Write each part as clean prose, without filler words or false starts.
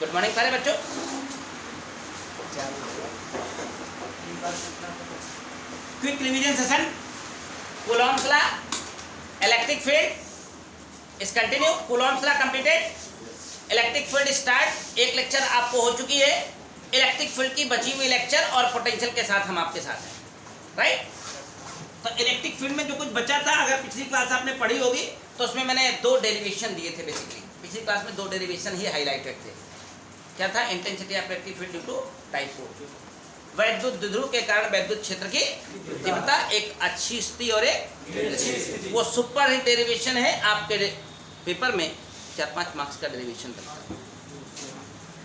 Good morning सारे बच्चों। Quick revision session, Coulomb's law, electric field is continue, Coulomb's law completed, electric field start. एक lecture आपको हो चुकी है, इलेक्ट्रिक फील्ड की बची हुई लेक्चर और पोटेंशियल के साथ हम आपके साथ हैं, राइट। तो इलेक्ट्रिक फील्ड में जो कुछ बचा था, अगर पिछली क्लास आपने पढ़ी होगी तो उसमें मैंने दो डेरिवेशन दिए थे। बेसिकली पिछली क्लास में दो डेरिवेशन ही हाईलाइटेड थे। क्या था? Intensity of electric field due to dipole, वैद्युत द्विध्रुव के कारण वैद्युत क्षेत्र की तीव्रता, एक अच्छी स्थिति और एक वो सुपर हिट डेरिवेशन है। आपके पेपर में 4-5 मार्क्स का डेरिवेशन बनता है।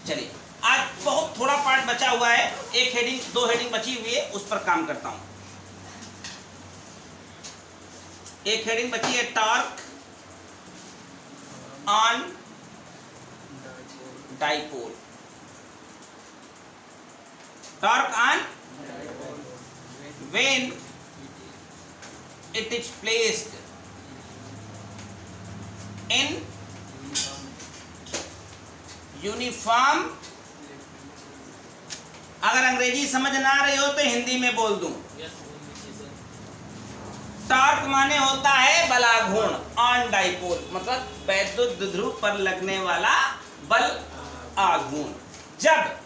चलिए, आज बहुत थोड़ा पार्ट बचा हुआ है, एक हेडिंग दो हेडिंग बची हुई है, उस पर काम करता हूं। एक हेडिंग बची है torque on dipole. Torque on when it is placed in uniform. अगर अंग्रेजी समझ ना रही हो तो हिंदी में बोल दूं। टॉर्क माने होता है बलाघूर्ण, ऑन डाइपोल मतलब वैद्युत द्विध्रुव पर लगने वाला बल आघूर्ण। जब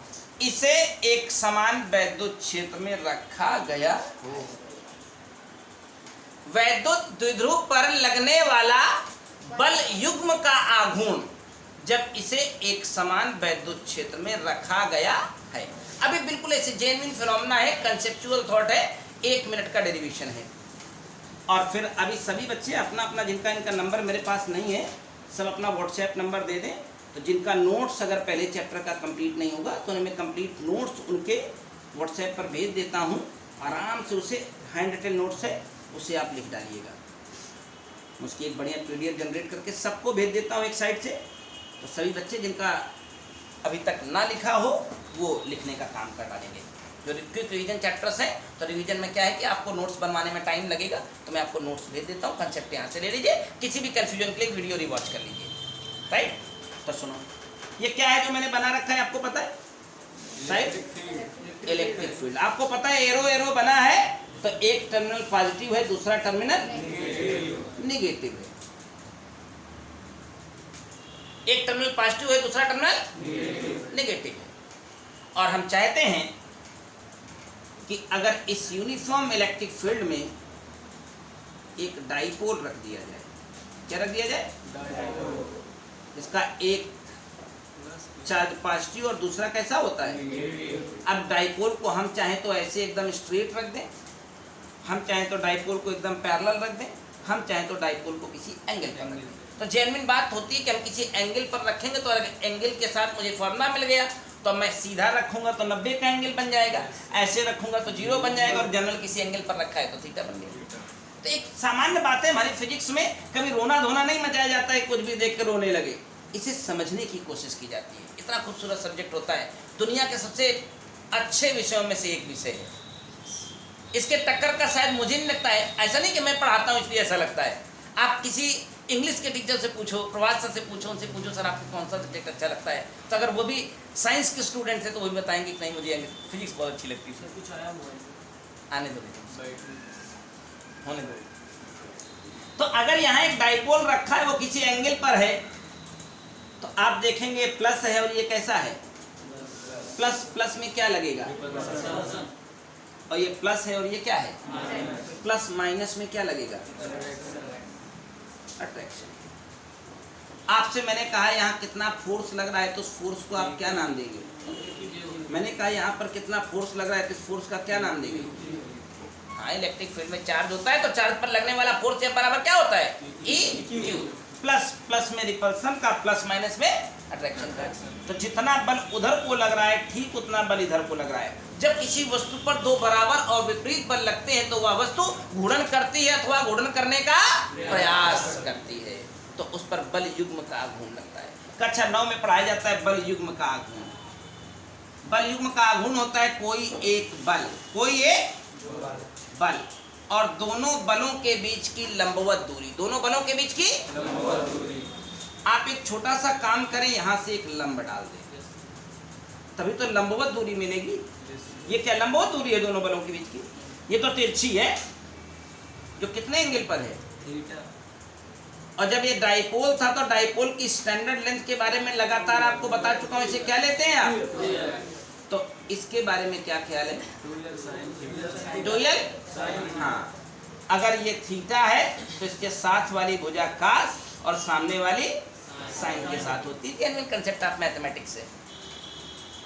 इसे एक समान वैद्युत क्षेत्र में रखा गया हो, वैद्युत द्विध्रुव पर लगने वाला बल युग्म का आघूर्ण जब इसे एक समान वैद्युत क्षेत्र में रखा गया है। अभी बिल्कुल ऐसे जेन्युइन फिनोमेना है, कंसेप्चुअल थॉट है, 1 मिनट का डेरिवेशन है। और फिर अभी सभी बच्चे अपना अपना, जिनका इनका नंबर मेरे पास नहीं है, सब अपना व्हाट्सएप नंबर दे दें। तो जिनका नोट्स अगर पहले चैप्टर का कंप्लीट नहीं होगा तो मैं कंप्लीट नोट्स उनके व्हाट्सएप पर भेज देता हूं। आराम से उसे हैंड रिटन नोट्स है, उसे आप लिख डालिएगा। उसकी एक बढ़िया PDF जनरेट करके सबको भेज देता हूं एक साइड से। तो सभी बच्चे जिनका अभी तक ना लिखा हो वो लिखने का काम कर डालेंगे। जो क्विक रिवीजन चैप्टर्स है, तो रिवीजन में क्या है कि आपको नोट्स बनवाने में टाइम लगेगा, तो मैं आपको नोट्स भेज देता हूँ। कंसेप्ट यहाँ से ले लीजिए, किसी भी कंफ्यूजन के लिए वीडियो रिवॉच कर लीजिए, राइट। तो सुनो, ये क्या है जो मैंने बना रखा है, आपको पता है? Right, electric field. आपको पता है एरो एरो बना है, तो एक टर्मिनल पॉजिटिव है, दूसरा टर्मिनल निगेटिव है। एक टर्मिनल पॉजिटिव है, दूसरा टर्मिनल नेगेटिव है। और हम चाहते हैं कि अगर इस यूनिफॉर्म इलेक्ट्रिक फील्ड में एक डाइपोल रख दिया जाए, क्या रख दिया जाए? इसका एक चार्ज पॉजिटिव और दूसरा कैसा होता है? अब डाइपोल को हम चाहें तो ऐसे एकदम स्ट्रेट रख दें, हम चाहें तो डाइपोल को एकदम पैरेलल रख दें, हम चाहें तो डाइपोल को किसी एंगल पर रख दें। तो जेन्युइन बात होती है कि हम किसी एंगल पर रखेंगे तो एंगल के साथ मुझे फॉर्मूला मिल गया, तो मैं सीधा रखूंगा तो 90 का एंगल बन जाएगा, ऐसे रखूंगा तो 0 बन जाएगा, और जनरल किसी एंगल पर रखा है तो थीटा बन गया। तो एक सामान्य बात है हमारी फिजिक्स में, कभी रोना धोना नहीं मचाया जाता है कुछ भी देख कर रोने लगे, इसे समझने की कोशिश की जाती है। इतना खूबसूरत सब्जेक्ट होता है, दुनिया के सबसे अच्छे विषयों में से एक विषय है। इसके टक्कर का शायद मुझे नहीं लगता है। ऐसा नहीं कि मैं पढ़ाता हूँ इसलिए ऐसा लगता है। आप किसी इंग्लिश के टीचर से पूछो, प्रभात सर से पूछो, उनसे पूछो सर आपको कौन सा सब्जेक्ट अच्छा लगता है, तो अगर वो भी साइंस के स्टूडेंट है तो वो भी बताएंगे कि नहीं मुझे फिजिक्स बहुत अच्छी लगती है। कुछ आया आने दो, होने दो। तो अगर यहाँ एक डाइपोल रखा है, वो किसी एंगल पर है, तो आप देखेंगे प्लस है और ये कैसा है? प्लस। प्लस में क्या लगेगा? और ये प्लस है और ये क्या है? प्लस। माइनस में क्या लगेगा? अट्रैक्शन। आपसे मैंने कहा यहाँ कितना फोर्स लग रहा है, तो उस फोर्स को आप क्या नाम देंगे? मैंने कहा यहाँ पर कितना फोर्स लग रहा है, तो इस फोर्स का क्या नाम देंगे? हाँ, इलेक्ट्रिक फील्ड में चार्ज होता है, तो चार्ज पर लगने वाला फोर्स के बराबर क्या होता है? E Q। प्लस प्लस में रिपल्सन का, प्लस माइनस में अट्रैक्शन का। तो जितना बल उधर को लग रहा है, ठीक उतना बल इधर को लग रहा है। जब किसी वस्तु पर दो बराबर और विपरीत बल लगते हैं तो वह वस्तु घूर्णन करती है अथवा घूर्णन करने का प्रयास करती है, तो उस पर बल युग्म का आघूर्ण लगता है। कक्षा 9 में पढ़ाया जाता है बल युग्म का आघूर्ण। बल युग्म का आघूर्ण होता है कोई एक बल, कोई एक बल और दोनों बलों के बीच की लंबवत दूरी, दोनों बलों के बीच की लंबवत दूरी। आप एक छोटा सा काम करें, यहाँ से एक लंब डाल दें, तभी तो लंबवत दूरी मिलेगी। ये क्या लंबवत दूरी है दोनों बलों के बीच की? ये तो तिरछी है जो कितने एंगल पर है? थीटा। और जब ये डाइपोल था तो डाइपोल की स्टैंडर्ड लेंथ के बारे में लगातार आपको बता चुका हूं। इसे क्या लेते हैं आप? तो इसके बारे में क्या ख्याल है? डुअल। हाँ, अगर ये थीटा है तो इसके साथ वाली भुजा कास और सामने वाली साइन के साथ होती है। जेन्युइन कंसेप्ट ऑफ मैथमेटिक्स है।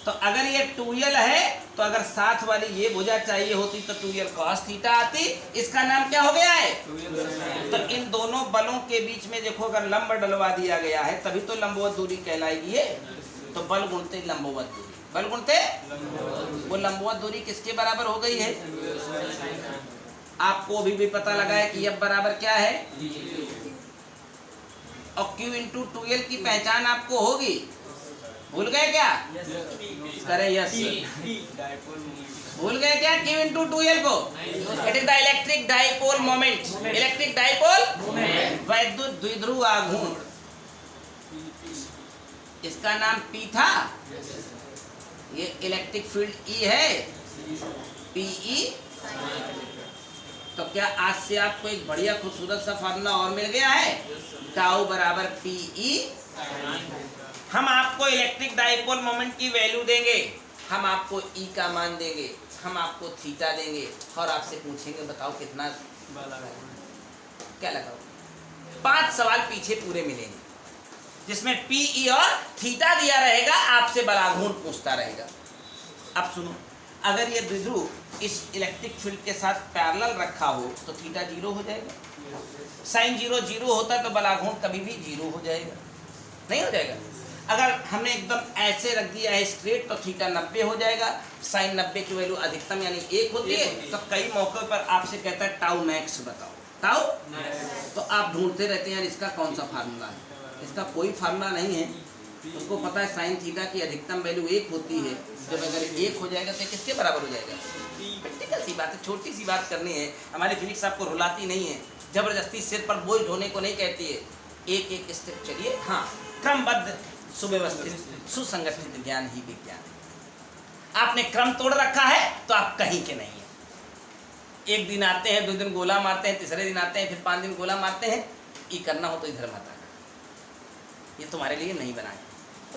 तो अगर ये 2l है तो अगर साथ वाली ये भुजा चाहिए होती तो 2l cos थीटा आती। इसका नाम क्या हो गया है? तो इन दोनों बलों के बीच में देखो अगर लंब डलवा दिया गया है तभी तो लंबवत दूरी कहलाएगी ये। तो बल गुणते लंबवत दूरी, बल गुणते वो लंबवत दूरी किसके बराबर हो गई है? आपको अभी भी पता लगा है कि F बराबर क्या है? और Q इंटू 2l की पहचान आपको होगी। भूल गए क्या? करें यस। भूल गए क्या Q इंटू 2l को? It is the electric dipole moment. Electric dipole वैद्युत द्विध्रुव आघूर्ण, इसका नाम P था। ये इलेक्ट्रिक फील्ड E है, PE। तो क्या आज से आपको एक बढ़िया खूबसूरत सा फार्मूला और मिल गया है? टाउ बराबर PE। हम आपको इलेक्ट्रिक डाइपोल मोमेंट की वैल्यू देंगे, हम आपको E का मान देंगे, हम आपको थीटा देंगे और आपसे पूछेंगे बताओ कितना क्या लगाओ। 5 सवाल पीछे पूरे मिलेंगे जिसमें PE और थीटा दिया रहेगा, आपसे बलाघूर्ण पूछता रहेगा। अब सुनो, अगर ये द्विध्रुव इस इलेक्ट्रिक फील्ड के साथ पैरेलल रखा हो तो थीटा 0 हो जाएगा। साइन 0 0 होता तो बलाघूर्ण कभी भी 0 हो जाएगा, नहीं हो जाएगा। अगर हमने एकदम ऐसे रख दिया है स्ट्रेट तो थीटा 90 हो जाएगा। साइन 90 की वैल्यू अधिकतम यानी 1 होती है। तो कई मौकों पर आपसे कहता है टाउ मैक्स बताओ, टाउ। तो आप ढूंढते रहते हैं यार इसका कौन सा फार्मूला है। इसका कोई फार्मूला नहीं है। उसको पता है साइन थीटा की अधिकतम वैल्यू 1 होती है। जब अगर 1 हो जाएगा तो किसके बराबर हो जाएगा? प्रैक्टिकल सी बात है, छोटी सी बात करनी है। हमारी फिजिक्स आपको रुलाती नहीं है, जबरदस्ती सिर पर बोझ ढोने को नहीं कहती है। एक एक स्टेप चलिए। हाँ, क्रमबद्ध सुव्यवस्थित सुसंगठित ज्ञान ही विज्ञान है। आपने क्रम तोड़ रखा है तो आप कहीं के नहीं है। एक दिन आते हैं, 2 दिन गोला मारते हैं, तीसरे दिन आते हैं, फिर 5 दिन गोला मारते हैं। ये करना हो तो इधर मत आना, ये तुम्हारे लिए नहीं बना है,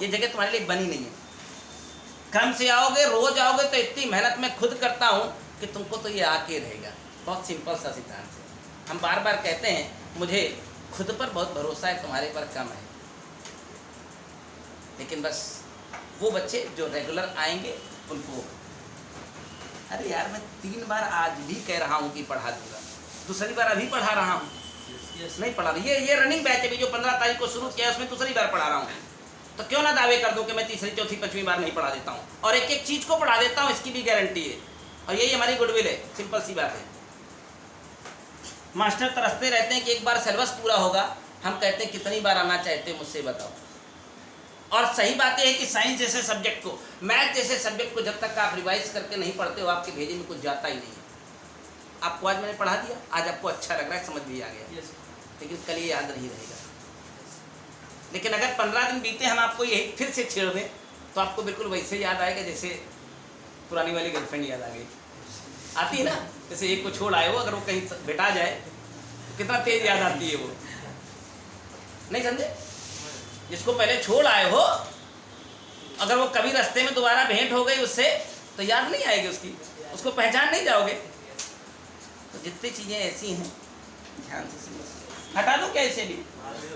ये जगह तुम्हारे लिए बनी नहीं है। क्रम से आओगे, रोज आओगे तो इतनी मेहनत मैं खुद करता हूँ कि तुमको तो ये आके रहेगा। बहुत सिंपल सा सिद्धांत है। हम बार बार कहते हैं मुझे खुद पर बहुत भरोसा है, तुम्हारे पर कम है। लेकिन बस वो बच्चे जो रेगुलर आएंगे उनको, अरे यार मैं 3 बार आज भी कह रहा हूँ कि पढ़ा दूंगा, दूसरी बार अभी पढ़ा रहा हूँ, नहीं पढ़ा रहा। ये रनिंग बैच अभी जो 15 तारीख को शुरू किया उसमें दूसरी बार पढ़ा रहा हूँ। तो क्यों ना दावे कर दूं कि मैं तीसरी चौथी 5वीं बार नहीं पढ़ा देता हूँ और एक एक चीज को पढ़ा देता हूँ, इसकी भी गारंटी है। और यही हमारी गुडविल है, सिंपल सी बात है। मास्टर तरसते रहते हैं कि एक बार सिलेबस पूरा होगा। हम कहते हैं कितनी बार आना चाहते हैं मुझसे बताओ। और सही बात यह है कि साइंस जैसे सब्जेक्ट को, मैथ जैसे सब्जेक्ट को जब तक आप रिवाइज करके नहीं पढ़ते हो आपके भेजे में कुछ जाता ही नहीं है। आपको आज मैंने पढ़ा दिया, आज आपको अच्छा लग रहा है, समझ भी आ गया, लेकिन कल ये याद नहीं रहेगा। लेकिन अगर 15 दिन बीते हम आपको यही फिर से छेड़ दें तो आपको बिल्कुल वैसे याद आएगा जैसे पुरानी वाली गर्लफ्रेंड याद आ गई। आती है ना, जैसे एक को छोड़ आए हो, अगर वो कहीं बेटा जाए तो कितना तेज याद आती है वो, नहीं समझे? जिसको पहले छोड़ आए हो, अगर वो कभी रास्ते में दोबारा भेंट हो गई उससे तो याद नहीं आएगी उसकी, उसको पहचान नहीं जाओगे। तो जितनी चीज़ें ऐसी हैं ध्यान से समझिए। हटा दो क्या इसे भी?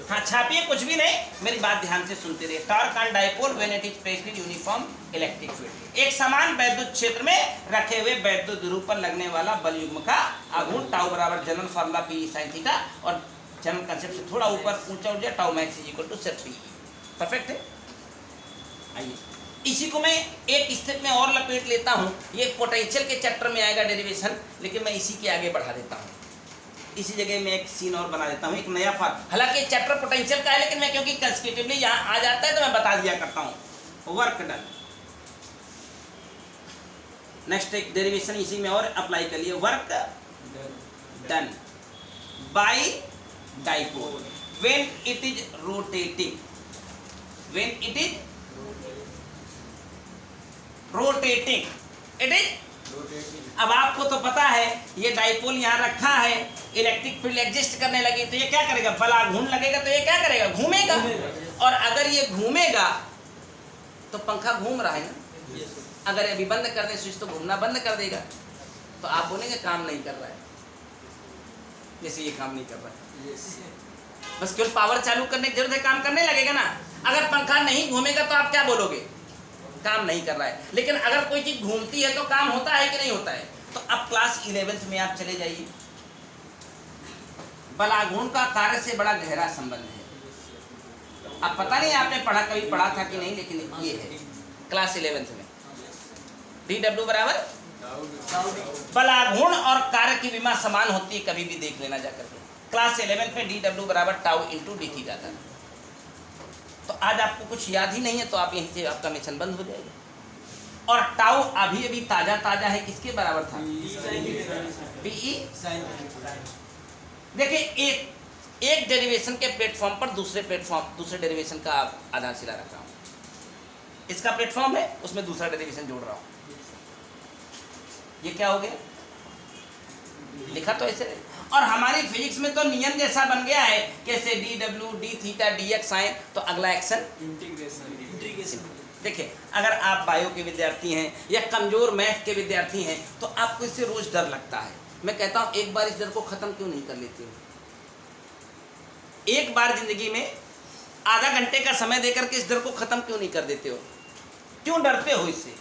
हाँ, छापिए कुछ भी नहीं, मेरी बात ध्यान से सुनते रहिए। Torque on dipole when it is placed in uniform electric field. एक समान वैद्युत क्षेत्र में रखे हुए वैद्युत ध्रुव पर लगने वाला बल युग्म का आघूर्ण टाउ बराबर general formula P sin theta और जनरल कंसेप्ट से थोड़ा ऊपर ऊंचा उठ जाए tau max is equal to सेट P। परफेक्ट है। आइए इसी को मैं एक स्टेप में और लपेट लेता हूँ। ये पोटेंशियल के चैप्टर में आएगा डेरिवेशन, लेकिन मैं इसी के आगे बढ़ा देता हूँ। इसी जगह में एक सीन और बना देता हूँ, एक नया फार्म। हालांकि चैप्टर पोटेंशियल का है, लेकिन मैं क्योंकि कंसेक्यूटिवली यहाँ आ जाता है तो मैं बता दिया करता हूँ। Work done. नेक्स्ट एक डेरिवेशन इसी में और अप्लाई कर लिए। Work done bye dipole when it is rotating, when it is rotating, it is. अब आपको तो पता है ये डाइपोल यहाँ रखा है, इलेक्ट्रिक फील्ड एग्जिस्ट करने लगी तो ये क्या करेगा, बल आघूर्ण लगेगा तो ये क्या करेगा, घूमेगा। और अगर ये घूमेगा तो पंखा घूम रहा है ना, अगर अभी बंद कर दे स्विच तो घूमना बंद कर देगा। तो आप बोलेंगे काम नहीं कर रहा है, जैसे ये काम नहीं कर रहा है, बस केवल पावर चालू करने की जरूरत है, काम करने लगेगा ना। अगर पंखा नहीं घूमेगा तो आप क्या बोलोगे, काम नहीं कर रहा है। लेकिन अगर कोई चीज घूमती है तो काम होता है कि नहीं होता है। तो अब क्लास 11th में आप चले जाइए, बलाघूर्ण का कार्य से बड़ा गहरा संबंध है। अब पता नहीं आपने कभी पढ़ा था कि नहीं, लेकिन ये है क्लास 11th में dw बराबर बलाघूर्ण और कार्य की विमा समान होती है, कभी भी देख लेना जाकर के। क्लास 11th में dw बराबर टाउ इंटू डी थीटा था। तो आज आपको कुछ याद ही नहीं है तो आप यहीं से आपका मिशन बंद हो जाएगा। और टाउ अभी ताजा है, किसके बराबर था, पीई। देखिए एक डेरिवेशन के प्लेटफॉर्म पर दूसरे डेरिवेशन का आधारशिला रख रहा हूँ। इसका प्लेटफॉर्म है, उसमें दूसरा डेरिवेशन जोड़ रहा हूँ। ये क्या हो गया, लिखा तो ऐसे। और हमारी फिजिक्स में तो नियम जैसा बन गया है, कैसे dw d theta dx sine, तो अगला एक्शन इंटीग्रेशन। देखिए अगर आप बायो के विद्यार्थी हैं या कमजोर मैथ के विद्यार्थी हैं तो आपको इससे रोज डर लगता है। मैं कहता हूँ एक बार इस डर को खत्म क्यों नहीं कर लेते हो। एक बार जिंदगी में आधा घंटे का समय देकर के इस डर को खत्म क्यों नहीं कर देते हो। क्यों डरते हो इससे।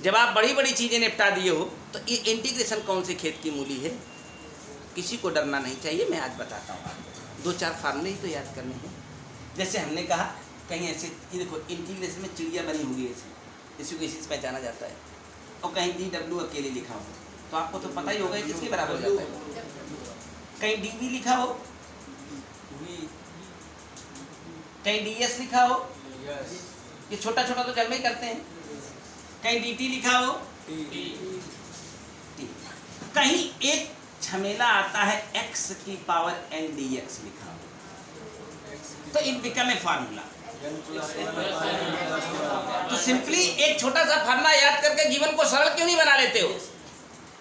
जब आप बड़ी बड़ी चीजें निपटा दिए हो तो ये इंटीग्रेशन कौन से खेत की मूली है। किसी को डरना नहीं चाहिए। मैं आज बताता हूँ आपको 2-4 फार्मूले ही तो याद करने हैं। जैसे हमने कहा कहीं ऐसे, ये देखो इंटीग्रेशन में चिड़िया बनी होगी ऐसी, इसी को इसी से पहचाना जाता है। और कहीं dw अकेले लिखा हो तो आपको तो पता ही होगा किसके बराबर हो जाता है। कहीं dv लिखा हो, कहीं ds लिखा हो, ये छोटा छोटा तो जन्म ही करते हैं। कहीं dt लिखा हो, कहीं एक झमेला आता है x की पावर n dx लिखा हो, तो इट बिकम ए फार्मूला। तो सिंपली एक छोटा सा फार्मूला याद करके जीवन को सरल क्यों नहीं बना लेते हो।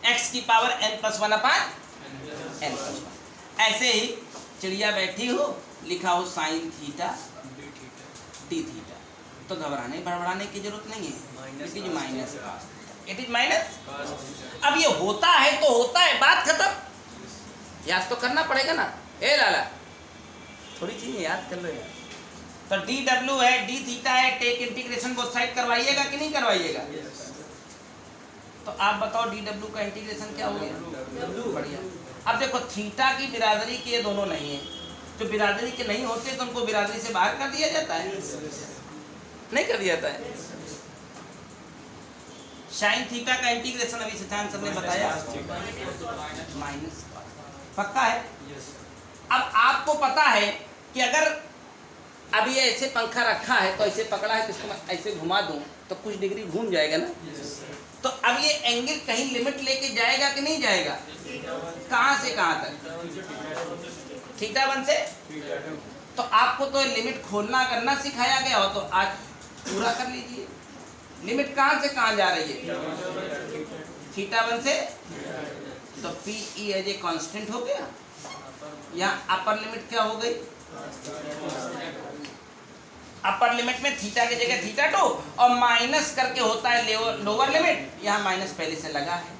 x की पावर n+1 अपान n+1। ऐसे ही चिड़िया बैठी हो, लिखा हो साइन थीटा डी थीटा, तो घबराने बड़बड़ाने की जरूरत नहीं है। It is minus, it is minus. अब ये होता है तो होता है, बात खत्म। याद तो करना पड़ेगा ना। ए लाला थोड़ी चीजें याद कर लो यार। तो dw है, d थीटा है, टेक इंटीग्रेशन बोथ साइड करवाइएगा कि नहीं करवाइएगा। तो आप बताओ dw का इंटीग्रेशन क्या हो गया, बढ़िया। अब देखो थीटा की बिरादरी के ये दोनों नहीं है, जो बिरादरी के नहीं होते तो उनको बिरादरी से बाहर कर दिया जाता है, नहीं कर दिया जाता है। साइन थीटा का इंटीग्रेशन अभी सिद्धांत सर ने बताया माइनस, पक्का है। अब आपको पता है कि अगर अभी ऐसे पंखा रखा है तो ऐसे पकड़ा है तो इसको मैं ऐसे घुमा दूं तो कुछ डिग्री घूम जाएगा ना। तो अब ये एंगल कहीं लिमिट लेके जाएगा कि नहीं जाएगा, कहां से कहां तक, थीटा 1 से। तो आपको तो लिमिट खोलना करना सिखाया गया हो तो आज पूरा कर लीजिए। लिमिट कहां से कहां जा रही है, थीटा 1 से। तो p e as a constant हो गया। यहाँ अपर लिमिट क्या हो गई, अपर लिमिट में थीटा की जगह थीटा 2 और माइनस करके होता है लोअर लिमिट। यहाँ माइनस पहले से लगा है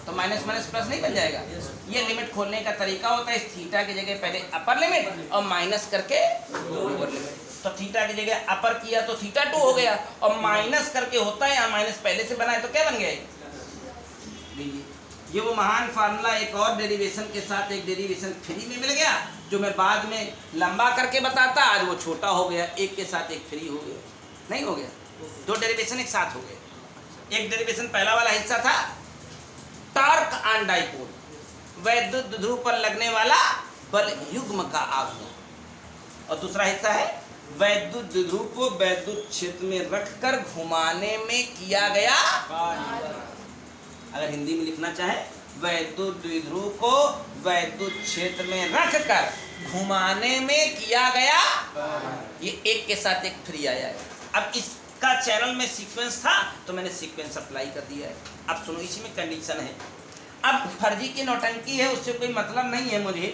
तो माइनस माइनस प्लस नहीं बन जाएगा। ये लिमिट खोलने का तरीका होता है, इस थीटा की जगह पहले अपर लिमिट और माइनस करके लोअर लिमिट। तो थीटा की जगह अपर किया तो थीटा 2 हो गया और माइनस करके होता है, यहाँ माइनस पहले से बना है तो क्या बन गया। ये वो महान फार्मूला एक और डेरिवेशन के साथ एक डेरिवेशन फ्री में मिल गया, जो मैं बाद में लंबा करके बताता। आज वो छोटा हो गया, एक के साथ एक फ्री हो गया, नहीं हो गया, 2 डेरिवेशन एक साथ हो गए। एक डेरिवेशन पहला वाला हिस्सा था टॉर्क ऑन डाइपोल, वैद्युत ध्रुव पर लगने वाला बल युग्म का आघूर्ण, और दूसरा हिस्सा है वैद्युत ध्रुव को वैद्युत क्षेत्र में रखकर घुमाने में किया गया। अगर हिंदी में लिखना चाहे, वैद्युत द्विध्रुव को वैद्युत क्षेत्र में रखकर घुमाने में किया गया। ये एक के साथ एक फ्री आया है। अब इसका चैनल में सीक्वेंस था तो मैंने सीक्वेंस अप्लाई कर दिया है। अब सुनो, इसी में कंडीशन है। अब फर्जी की नौटंकी है, उससे कोई मतलब नहीं है मुझे।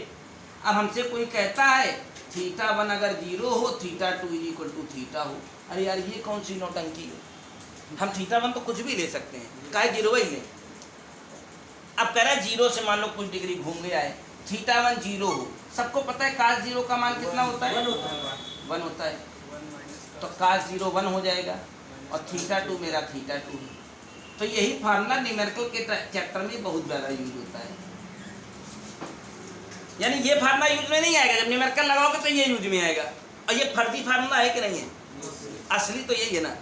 अब हमसे कोई कहता है θ1 अगर 0 हो, θ2 = θ हो। अरे यार ये कौन सी नौटंकी है? हम θ1 तो कुछ भी ले सकते हैं, काहे 0 ही लें। अब कह रहा है 0 से मान लो कुछ डिग्री घूम गया है, θ1 0 हो। सबको पता है cos 0 का मान कितना होता है? 1 होता है। तो cos 0 1 हो जाएगा और θ2 मेरा θ2 है। तो यही फार्मूला न्यूमेरिकल के चैप्टर में बहुत ज़्यादा यूज होता है। यानी ये फार्मूला यूज में नहीं आएगा, जब न्यूमेरिकल लगाओगे तो ये यूज में आएगा। और ये फर्जी फार्मूला है कि नहीं है? असली तो यही है ना।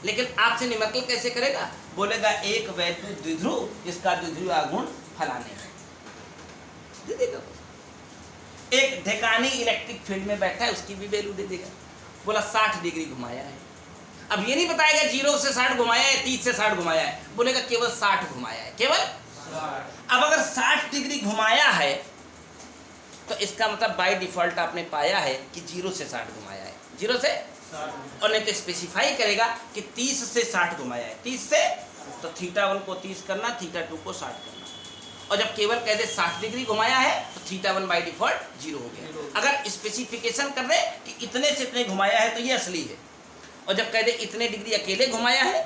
लेकिन आपसे न्यूमेरिकल कैसे करेगा? बोलेगा एक वैद्युत द्विध्रुव, इसका द्विध्रुव आघूर्ण फलाने है, दे देगा। एक ढेकानी इलेक्ट्रिक फील्ड में बैठा है, उसकी भी वैल्यू दे देगा। बोला 60 डिग्री घुमाया है। अब ये नहीं बताएगा 0 से 60 घुमाया है, 30 से 60 घुमाया है, बोलेगा केवल 60 घुमाया है, केवल 60। अब अगर 60 डिग्री घुमाया है तो इसका मतलब बाय डिफॉल्ट आपने पाया है कि 0 से 60 घुमाया है, 0 से 60। और नहीं तो स्पेसिफाई करेगा कि 30 से 60 घुमाया है, 30 से, तो θ1 को 30 करना, θ2 को 60 करना। और जब केवल कह दे 60 डिग्री घुमाया है तो θ1 बाय डिफॉल्ट 0 हो गया। अगर स्पेसिफिकेशन कर दे कि इतने से इतने घुमाया है तो ये असली है, और जब कह दे इतने डिग्री अकेले घुमाया है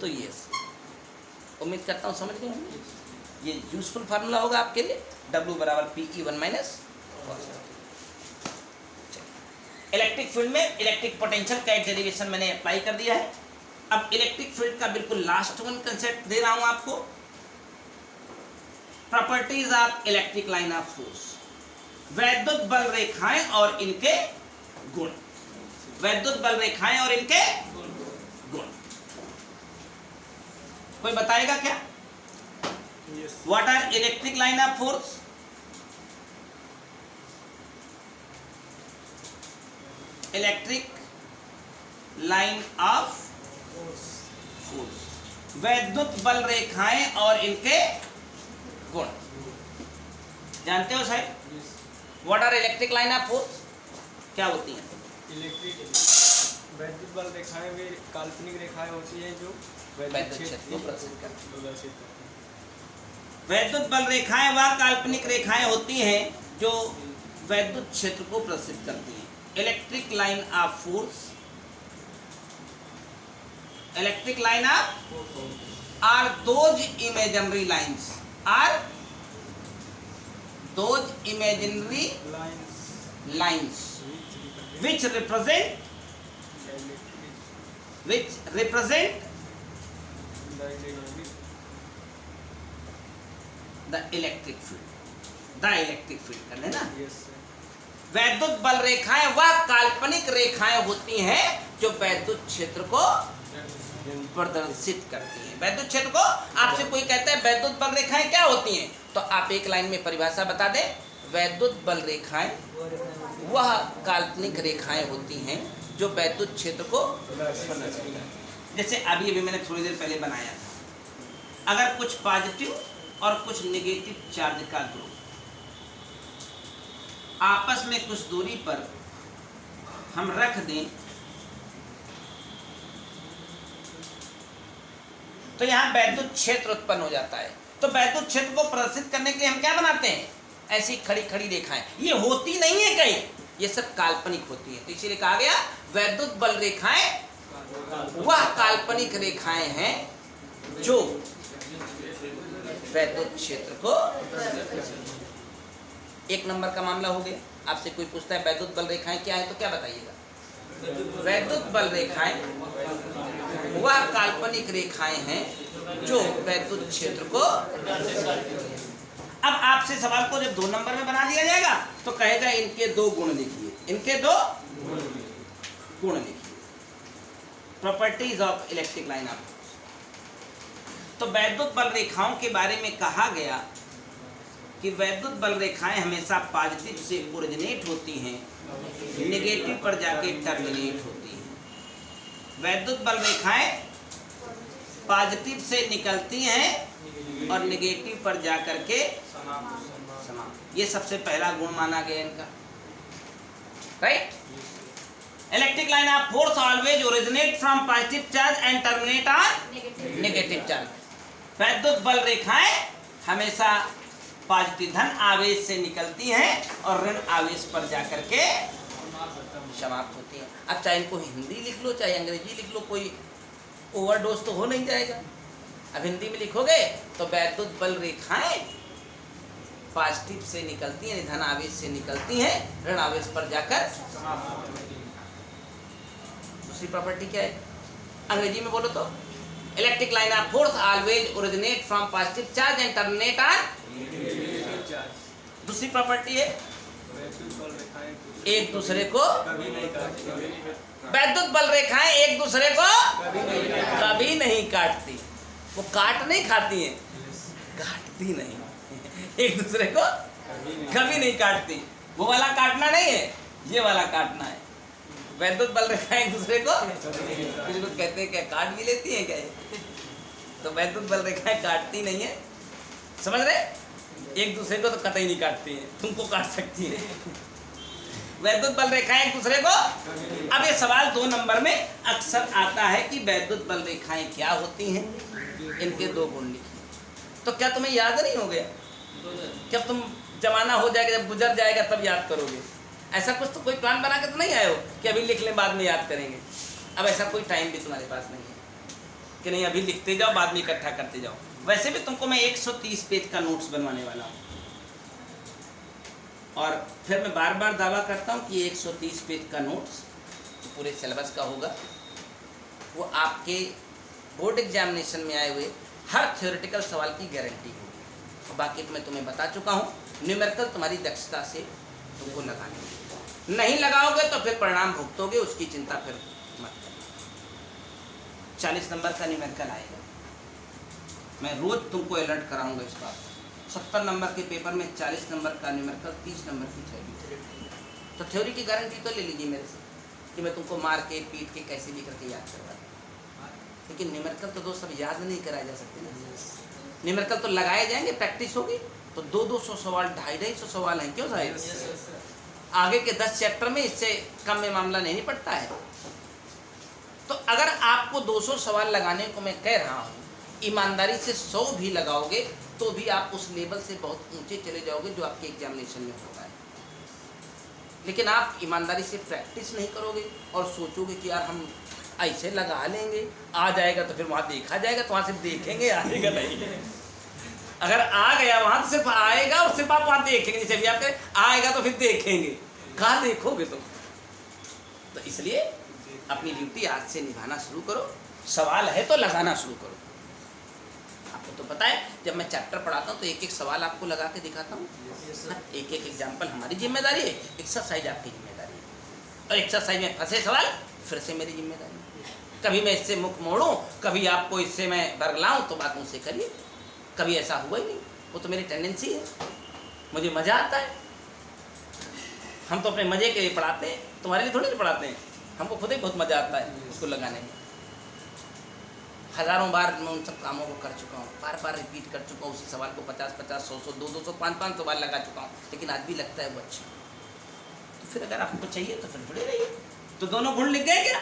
तो ये असली। उम्मीद करता हूँ समझ गए होंगे। ये यूजफुल फार्मूला होगा आपके लिए। W = Pe1 - cos। Electric field में इलेक्ट्रिक पोटेंशियल का एक डेरिवेशन मैंने अप्लाई कर दिया है। अब इलेक्ट्रिक फील्ड का बिल्कुल लास्ट वन कंसेप्ट दे रहा हूं आपको, properties of electric line of force. वैद्युत बल रेखाएं और इनके गुण। वैद्युत बल रेखाएं और इनके गुण। कोई बताएगा क्या? What are electric line of force? Electric line of force, वैद्युत बल रेखाएं और इनके गुण। जानते हो साहब? What are electric line of force? क्या होती हैं? वैद्युत बल रेखाएं वे काल्पनिक रेखाएं होती हैं जो वैद्युत क्षेत्र को प्रदर्शित करती हैं। वैद्युत बल रेखाएं वह काल्पनिक रेखाएं होती हैं जो वैद्युत क्षेत्र को प्रदर्शित करती हैं। Electric line of force, electric line of are those imaginary lines, are those imaginary lines which represent the electric field, the electric field कर लेना। वैद्युत बल रेखाएं वह काल्पनिक रेखाएं होती हैं जो वैद्युत क्षेत्र को प्रदर्शित करती हैं। वैद्युत क्षेत्र को, आपसे कोई कहता है वैद्युत बल रेखाएं क्या होती हैं, तो आप एक लाइन में परिभाषा बता दें। वैद्युत बल रेखाएं वह काल्पनिक रेखाएं होती हैं जो वैद्युत क्षेत्र को प्रदर्शित करती हैं। जैसे अभी मैंने थोड़ी देर पहले बनाया था, अगर कुछ पॉजिटिव और कुछ नेगेटिव चार्ज का ग्रुप आपस में कुछ दूरी पर हम रख दें तो यहाँ वैद्युत क्षेत्र उत्पन्न हो जाता है। तो वैद्युत क्षेत्र को प्रदर्शित करने के लिए हम क्या बनाते हैं? ऐसी खड़ी खड़ी रेखाएं। ये होती नहीं है कहीं, ये सब काल्पनिक होती है। तो इसीलिए कहा गया वैद्युत बल रेखाएं वह काल्पनिक रेखाएं हैं जो वैद्युत क्षेत्र को। एक नंबर का मामला हो गया। आपसे कोई पूछता है वैद्युत बल रेखाएं क्या है, तो क्या बताइएगा? वैद्युत बल रेखाएं वह काल्पनिक रेखाएं हैं जो वैद्युत क्षेत्र को। अब आपसे सवाल को जब 2 नंबर में बना दिया जाएगा तो कहेगा इनके 2 गुण लिखिए, इनके 2 गुण लिखिए। Properties of electric line of. तो वैद्युत बल रेखाओं के बारे में कहा गया कि वैद्युत बल रेखाएं हमेशा पॉजिटिव से ओरिजिनेट होती हैं, नेगेटिव पर जाके टर्मिनेट होती हैं। वैद्युत बल रेखाएं पॉजिटिव से निकलती हैं और नेगेटिव पर जाकर के समाप्त। ये सबसे पहला गुण माना गया इनका, right. Electric line of force always originate from positive charge and terminate on negative charge. वैद्युत बल रेखाएं हमेशा पॉजिटिव धन आवेश से निकलती हैं और ऋण आवेश पर जाकर के समाप्त होती हैं। अब चाहे इनको हिंदी लिख लो चाहे अंग्रेजी लिख लो, कोई ओवरडोज तो हो नहीं जाएगा। अब हिंदी में लिखोगे तो वैद्युत बल रेखाएं पॉजिटिव से निकलती हैं, धन आवेश से निकलती हैं, ऋण आवेश पर जाकर। दूसरी प्रॉपर्टी क्या है अंग्रेजी में बोलो तो, electric line of force always originate from positive charge and terminate on. दूसरी प्रॉपर्टी है एक दूसरे को, वैद्युत बल रेखाएं एक दूसरे को कभी नहीं काटती। वो काट नहीं खाती हैं, काटती नहीं, एक दूसरे को कभी नहीं काटती। वो वाला काटना नहीं है, ये वाला काटना है। वैद्युत बल रेखाएं एक दूसरे को, कुछ लोग कहते हैं क्या काट भी लेती हैं क्या, तो वैद्युत बल रेखाएं काटती नहीं है, समझ रहे? एक दूसरे को तो कतई नहीं काटती है, तुमको काट सकती है। वैद्युत बल रेखाएं एक दूसरे को। अब ये सवाल 2 नंबर में अक्सर आता है कि वैद्युत बल रेखाएं क्या होती हैं, इनके 2 गुण लिखिए। तो क्या तुम्हें याद नहीं हो गया? जब तुम जमाना हो जाएगा, जब गुजर जाएगा तब याद करोगे। ऐसा कुछ तो कोई प्लान बना के तो नहीं आए हो कि अभी लिख लें बाद में याद करेंगे। अब ऐसा कोई टाइम भी तुम्हारे पास नहीं है कि नहीं अभी लिखते जाओ बाद में इकट्ठा करते जाओ। वैसे भी तुमको मैं 130 पेज का नोट्स बनवाने वाला हूँ, और फिर मैं बार बार दावा करता हूँ कि 130 पेज का नोट्स तो पूरे सिलेबस का होगा। वो आपके बोर्ड एग्जामिनेशन में आए हुए हर थ्योरेटिकल सवाल की गारंटी होगी। बाकी तो मैं तुम्हें बता चुका हूँ, न्यूमेरिकल तुम्हारी दक्षता से तुमको लगाने, नहीं लगाओगे तो फिर परिणाम भुगतोगे, उसकी चिंता फिर मत करो। 40 नंबर का न्यूमेरिकल आएगा, मैं रोज तुमको अलर्ट कराऊंगा इस बात। 70 नंबर के पेपर में 40 नंबर का न्यूमेरिकल, 30 नंबर की थ्योरी। तो थ्योरी की गारंटी तो ले लीजिए मेरे से कि मैं तुमको मार के पीट के कैसे भी करके याद करवा दूँ। लेकिन न्यूमेरिकल तो दोस्त अब याद नहीं कराए जा सकते ना। न्यूमेरिकल तो लगाए जाएंगे, प्रैक्टिस होगी तो 200-200 सवाल, 250-250 सवाल हैं, क्यों साहिब? आगे के 10 चैप्टर में इससे कम में मामला नहीं निपटता है। तो अगर आपको 200 सवाल लगाने को मैं कह रहा हूँ, ईमानदारी से 100 भी लगाओगे तो भी आप उस लेवल से बहुत ऊंचे चले जाओगे जो आपके एग्जामिनेशन में होगा है। लेकिन आप ईमानदारी से प्रैक्टिस नहीं करोगे और सोचोगे कि यार हम ऐसे लगा लेंगे, आ जाएगा तो फिर वहाँ देखा जाएगा, तो वहाँ सिर्फ देखेंगे, आएगा नहीं। अगर आ गया वहाँ तो सिर्फ आएगा और सिर्फ आप वहाँ देखेंगे। जैसे भी आप कहें आएगा तो फिर देखेंगे, कहाँ देखोगे तुम? तो इसलिए अपनी ड्यूटी आज से निभाना शुरू करो। सवाल है तो लगाना शुरू करो। आपको तो पता है जब मैं चैप्टर पढ़ाता हूँ तो एक एक सवाल आपको लगा के दिखाता हूँ। एक एक एग्जाम्पल हमारी जिम्मेदारी है, एक्सरसाइज आपकी जिम्मेदारी है। और एक्सरसाइज में फंसे सवाल फिर से मेरी जिम्मेदारी है। कभी मैं इससे मुख मोड़ूँ, कभी आपको इससे मैं बरगलाऊँ तो बात मुझसे करिए। कभी ऐसा हुआ ही नहीं, वो तो मेरी टेंडेंसी है, मुझे मज़ा आता है। हम तो अपने मज़े के लिए पढ़ाते हैं, तुम्हारे लिए थोड़ी नहीं पढ़ाते हैं। हमको खुद ही बहुत मज़ा आता है उसको लगाने में। हज़ारों बार मैं उन सब कामों को कर चुका हूँ, बार बार रिपीट कर चुका हूँ उसी सवाल को 50-50, 100-100, 200, 500 बार लगा चुका हूँ, लेकिन आज भी लगता है वो अच्छा। तो फिर अगर आपको चाहिए तो फिर जुड़े रहिए। तो दोनों गुण लिख गए क्या?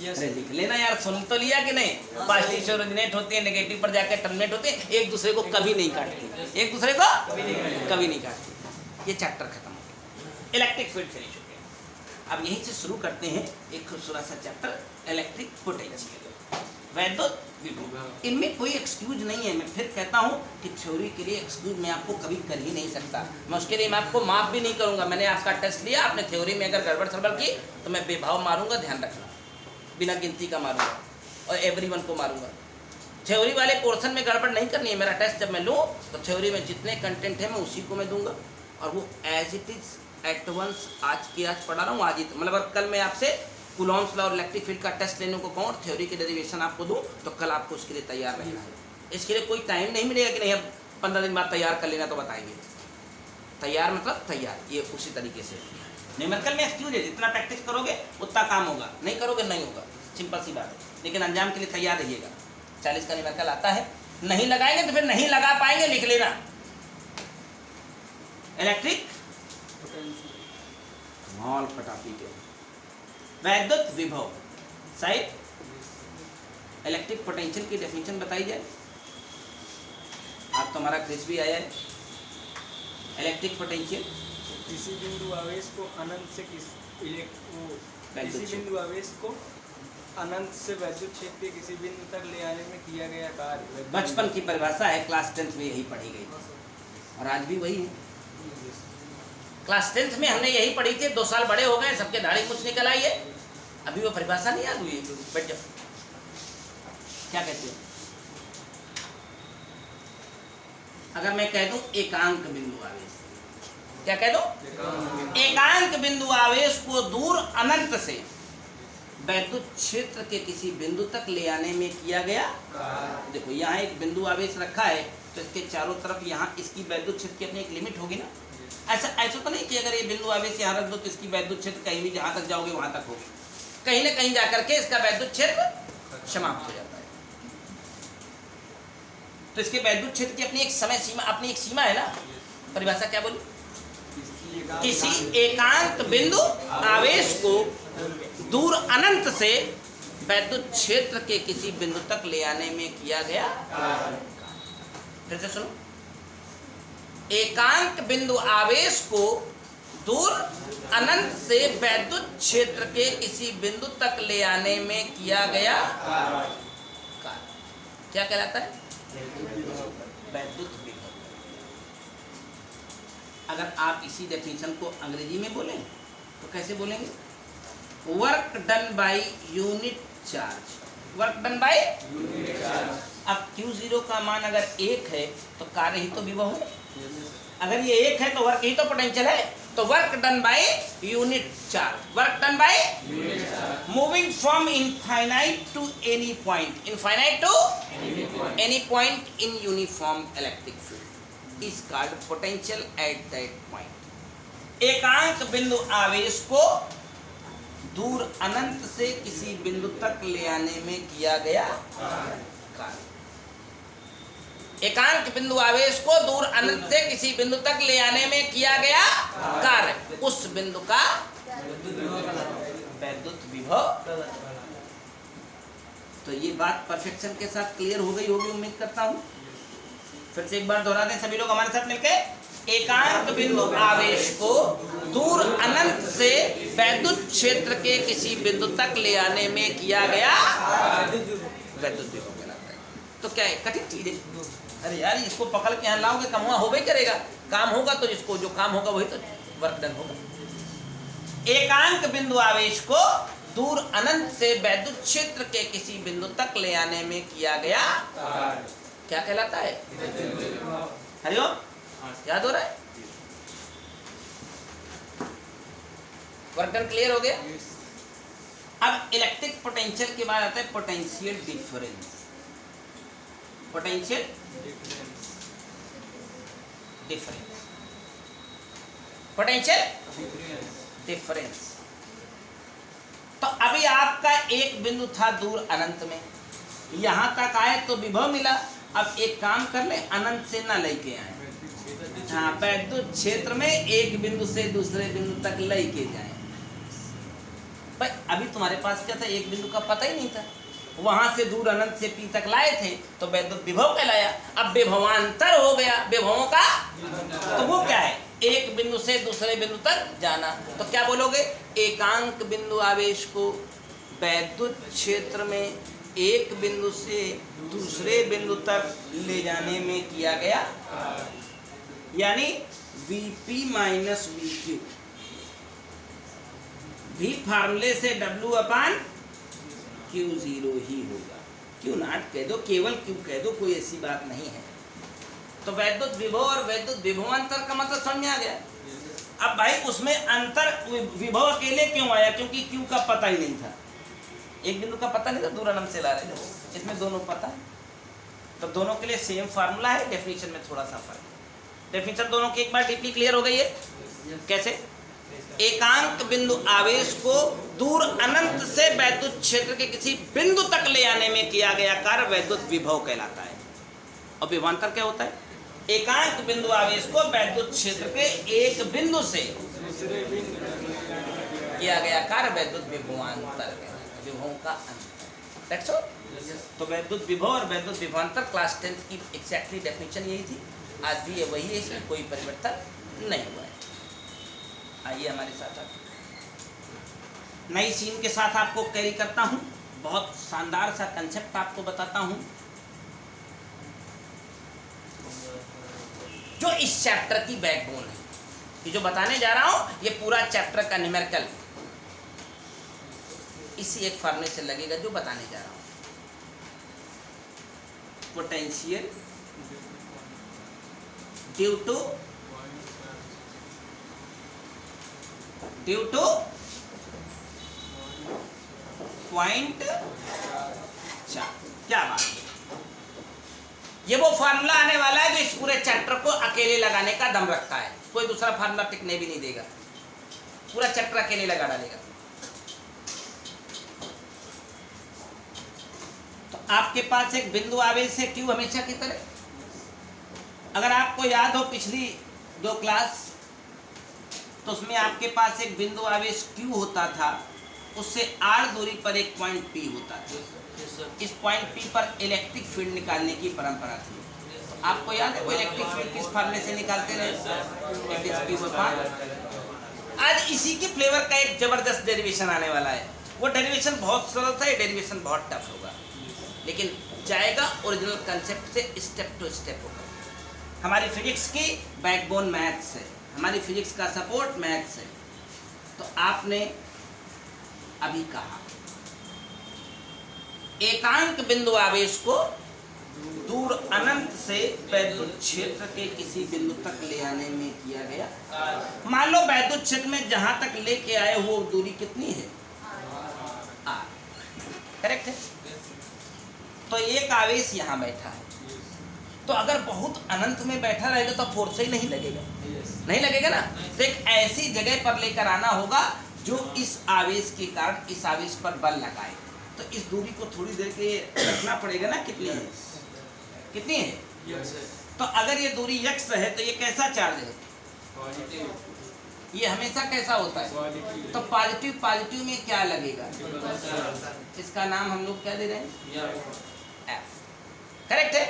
अरे लिख लेना यार, सुन तो लिया कि नहीं? पॉजिटिव से ओरिजिनेट होती है, नेगेटिव पर जाकर टर्मिनेट होते हैं, एक दूसरे को कभी नहीं काटती, एक दूसरे को कभी नहीं काटती। ये चैप्टर खत्म हो गया, इलेक्ट्रिक फील्ड फिनिश हो गया। अब यहीं से शुरू करते हैं एक खूबसूरत सा चैप्टर, इलेक्ट्रिक पोटेंशियल, वैद्युत विभव। इनमें कोई एक्सक्यूज नहीं है। मैं फिर कहता हूँ कि थ्योरी के लिए एक्सक्यूज मैं आपको कभी कर ही नहीं सकता। मैं उसके लिए मैं आपको माफ भी नहीं करूँगा। मैंने आपका टेस्ट लिया, आपने थ्योरी में अगर गड़बड़ सड़बड़ की तो मैं बेभाव मारूंगा, ध्यान रखना, बिना गिनती का मारूंगा और एवरीवन को मारूंगा। थ्योरी वाले पोर्शन में गड़बड़ नहीं करनी है। मेरा टेस्ट जब मैं लूँ तो थ्योरी में जितने कंटेंट है मैं उसी को मैं दूंगा, और वो as it is at once आज की आज पढ़ा रहा हूँ, आज ही मतलब कल मैं आपसे कूलॉम्स लॉ और इलेक्ट्रिक फील्ड का टेस्ट लेने को कहूँ और थ्योरी के डेरिवेशन आपको दूँ तो कल आपको उसके लिए तैयार रहना है। इसके लिए कोई टाइम नहीं मिलेगा कि नहीं अब 15 दिन बाद तैयार कर लेना, तो बताएंगे। तैयार मतलब तैयार, ये उसी तरीके से। न्यूमेरिकल में एक्सक्यूज है, जितना प्रैक्टिस करोगे उतना काम होगा, नहीं करोगे नहीं होगा, सिंपल सी बात है। लेकिन अंजाम के लिए तैयार रहिएगा। 40 का न्यूमेरिकल आता है, नहीं लगाएंगे तो फिर नहीं लगा पाएंगे, लिख लेना। इलेक्ट्रिक कमाल फटाफी के वैद्युत विभव। साइड इलेक्ट्रिक पोटेंशियल की डेफिनेशन बताई जाए। आप तो हमारा क्विज भी आया है। इलेक्ट्रिक पोटेंशियल किसी बिंदु आवेश को अनंत से किसी बिंदु आवेश को अनंत से वैद्युत क्षेत्र के किसी बिंदु तक ले आने में किया गया कार्य। बचपन की परिभाषा है, क्लास 10th में यही पढ़ी गई और आज भी वही है। क्लास 10th में हमने यही पढ़ी थी। 2 साल बड़े हो गए, सबके दाढ़ी कुछ निकल आई है, अभी वो परिभाषा नहीं याद हुई। बैठ जाओ। क्या कहते हो? अगर मैं कह दूं एकांक बिंदु आवेश, क्या कह दूं? एकांक बिंदु आवेश को दूर अनंत से वैद्युत क्षेत्र के किसी बिंदु तक ले आने में किया गया। देखो यहाँ एक बिंदु आवेश रखा है तो इसके चारों तरफ यहाँ इसकी वैद्युत क्षेत्र की अपनी एक लिमिट होगी ना। ऐसा तो नहीं कि अगर ये बिंदु आवेश यहाँ रख दो तो इसकी वैद्युत क्षेत्र कहीं भी जहाँ तक जाओगे वहां तक होगी। कहीं ना कहीं जाकर के इसका वैद्युत क्षेत्र समाप्त हो जाता है। तो इसके वैद्युत क्षेत्र की अपनी एक समय सीमा, अपनी एक सीमा है ना। परिभाषा क्या बोली? किसी एकांत बिंदु आवेश को दूर अनंत से वैद्युत क्षेत्र के किसी बिंदु तक ले आने में किया गया। फिर से सुनो, एकांक बिंदु आवेश को दूर अनंत से वैद्युत क्षेत्र के किसी बिंदु तक ले आने में किया गया कार्य क्या कहलाता है? वैद्युत विभव। अगर आप इसी डेफिनेशन को अंग्रेजी में बोलें तो कैसे बोलेंगे? Work done by unit charge. Work done by unit charge. अब Q0 का मान अगर 1 है तो कार्य ही तो विभव है। अगर ये 1 है तो वर्क ही तो पोटेंशियल है। तो work done by unit charge. Work done by unit charge moving from infinite to any point. Infinite to any point in uniform electric field is called potential at that point. एकांक बिंदु आवेश को दूर अनंत से किसी बिंदु तक ले आने में किया गया कार्य। एकांक बिंदु आवेश को दूर अनंत से किसी बिंदु तक ले आने में किया गया कार्य। उस बिंदु का वैद्युत विभव। तो ये बात परफेक्शन के साथ क्लियर हो गई होगी, उम्मीद करता हूं। फिर से एक बार दोहरा दें सभी लोग हमारे साथ मिलकर। एकांक बिंदु आवेश को दूर अनंत से वैद्युत क्षेत्र के किसी बिंदु तक ले आने में किया गया वैद्युत विभव कहलाता है। तो क्या है? कठिन चीज है। अरे यार इसको पकड़ के यहाँ लाओगे कम हुआ होगा ही करेगा। काम होगा तो जिसको जो काम होगा वही तो वर्क डन होगा। एकांक बिंदु आवेश को दूर अनंत से वैद्युत क्षेत्र के किसी बिंदु तक ले आने में किया गया क्या कहलाता है? हरिओम, याद हो रहा है? वर्क डन क्लियर हो गया। अब इलेक्ट्रिक पोटेंशियल के बाद आता है potential difference. Potential difference. Potential difference. तो अभी आपका एक बिंदु था दूर अनंत में, यहां तक आए तो विभव मिला। अब एक काम कर ले, अनंत से ना लेके आए, हाँ वैद्युत क्षेत्र में एक बिंदु से दूसरे बिंदु तक लेके जाए। भाई अभी तुम्हारे पास क्या था? एक बिंदु का पता ही नहीं था। वहां से दूर अनंत से पी तक लाए थे तो वैद्युत विभव कहलाया। अब विभवांतर हो गया विभवों का, तो वो क्या है? एक बिंदु से दूसरे बिंदु तक जाना। तो क्या बोलोगे? एकांक बिंदु आवेश को वैद्युत क्षेत्र में एक बिंदु से दूसरे बिंदु तक ले जाने में किया गया, यानी Vp माइनस VQ। V फार्मूले से W/Q0 ही होगा। Q नॉट कह दो, केवल Q कह दो, कोई ऐसी बात नहीं है। तो वैद्युत विभव और वैद्युत विभवांतर का मतलब समझ में आ गया। अब भाई उसमें अंतर विभव अकेले क्यों आया? क्योंकि Q का पता ही नहीं था। एक बिंदु का पता नहीं था, दूर अनंत से ला रहे थे, इसमें दोनों पता है। तो दोनों के लिए सेम फार्मूला है, डेफिनेशन में थोड़ा सा फर्क है। डेफिनेशन दोनों की एक बार डीपली क्लियर हो गई है। कैसे? एकांक बिंदु आवेश को दूर अनंत से वैद्युत क्षेत्र के किसी बिंदु तक ले आने में किया गया कार्य वैद्युत विभव कहलाता है। और विभवांतर क्या होता है? एकांक बिंदु आवेश को वैद्युत क्षेत्र के एक बिंदु से, किया गया कार्य वैद्युत विभवांतर विभवों का अंतर। That's all? तो वैद्युत विभव और वैद्युत विभवांतर क्लास 10 की एग्जैक्टली डेफिनेशन यही थी, आज भी ये वही है, इसमें कोई परिवर्तन नहीं हुआ है। आइए हमारे साथ नई सीन के साथ आपको कैरी करता हूँ, बहुत शानदार सा कंसेप्ट आपको बताता हूँ जो इस चैप्टर की बैकबोन है। ये जो बताने जा रहा हूँ ये पूरा चैप्टर का न्यूमेरिकल इसी एक फॉर्मूले से लगेगा जो बताने जा रहा हूँ। Potential due to point charge. क्या बात है, ये वो फार्मूला आने वाला है जो इस पूरे चैप्टर को अकेले लगाने का दम रखता है, कोई दूसरा फार्मूला टिकने भी नहीं देगा, पूरा चैप्टर अकेले लगा डालेगा। तो आपके पास एक बिंदु आवेश है Q हमेशा की तरह। अगर आपको याद हो पिछली 2 क्लास, तो उसमें आपके पास एक बिंदु आवेश Q होता था, उससे r दूरी पर एक पॉइंट P होता था। इस पॉइंट P पर इलेक्ट्रिक फील्ड निकालने की परंपरा थी। आपको याद है वो इलेक्ट्रिक फील्ड किस फार्मूले से निकालते रहे? आज इसी के फ्लेवर का एक जबरदस्त डेरिवेशन आने वाला है। वो डेरिवेशन बहुत सरल था, ये डेरिवेशन बहुत टफ होगा, लेकिन जाएगा ओरिजिनल कंसेप्ट से स्टेप टू स्टेप होगा। हमारी फिजिक्स की बैकबोन मैथ्स है, हमारी फिजिक्स का सपोर्ट मैथ्स है। तो आपने अभी कहा एकांक बिंदु आवेश को दूर अनंत से वैद्युत क्षेत्र के किसी बिंदु तक ले आने में किया गया। मान लो वैद्युत क्षेत्र में जहां तक लेके आए वो दूरी कितनी है? r। करेक्ट है। तो एक आवेश यहां बैठा है, तो अगर बहुत अनंत में बैठा रहेगा तो फोर्स ही नहीं लगेगा, नहीं लगेगा ना। तो एक ऐसी जगह पर लेकर आना होगा जो इस आवेश के कारण इस आवेश पर बल लगाए। तो इस दूरी को थोड़ी देर के रखना पड़ेगा ना, कितनी है, कितनी है? तो अगर ये दूरी x है तो ये कैसा चार्ज है? ये हमेशा कैसा होता है? तो पॉजिटिव पॉजिटिव में क्या लगेगा? इसका नाम हम लोग क्या दे रहे हैं? F। करेक्ट है।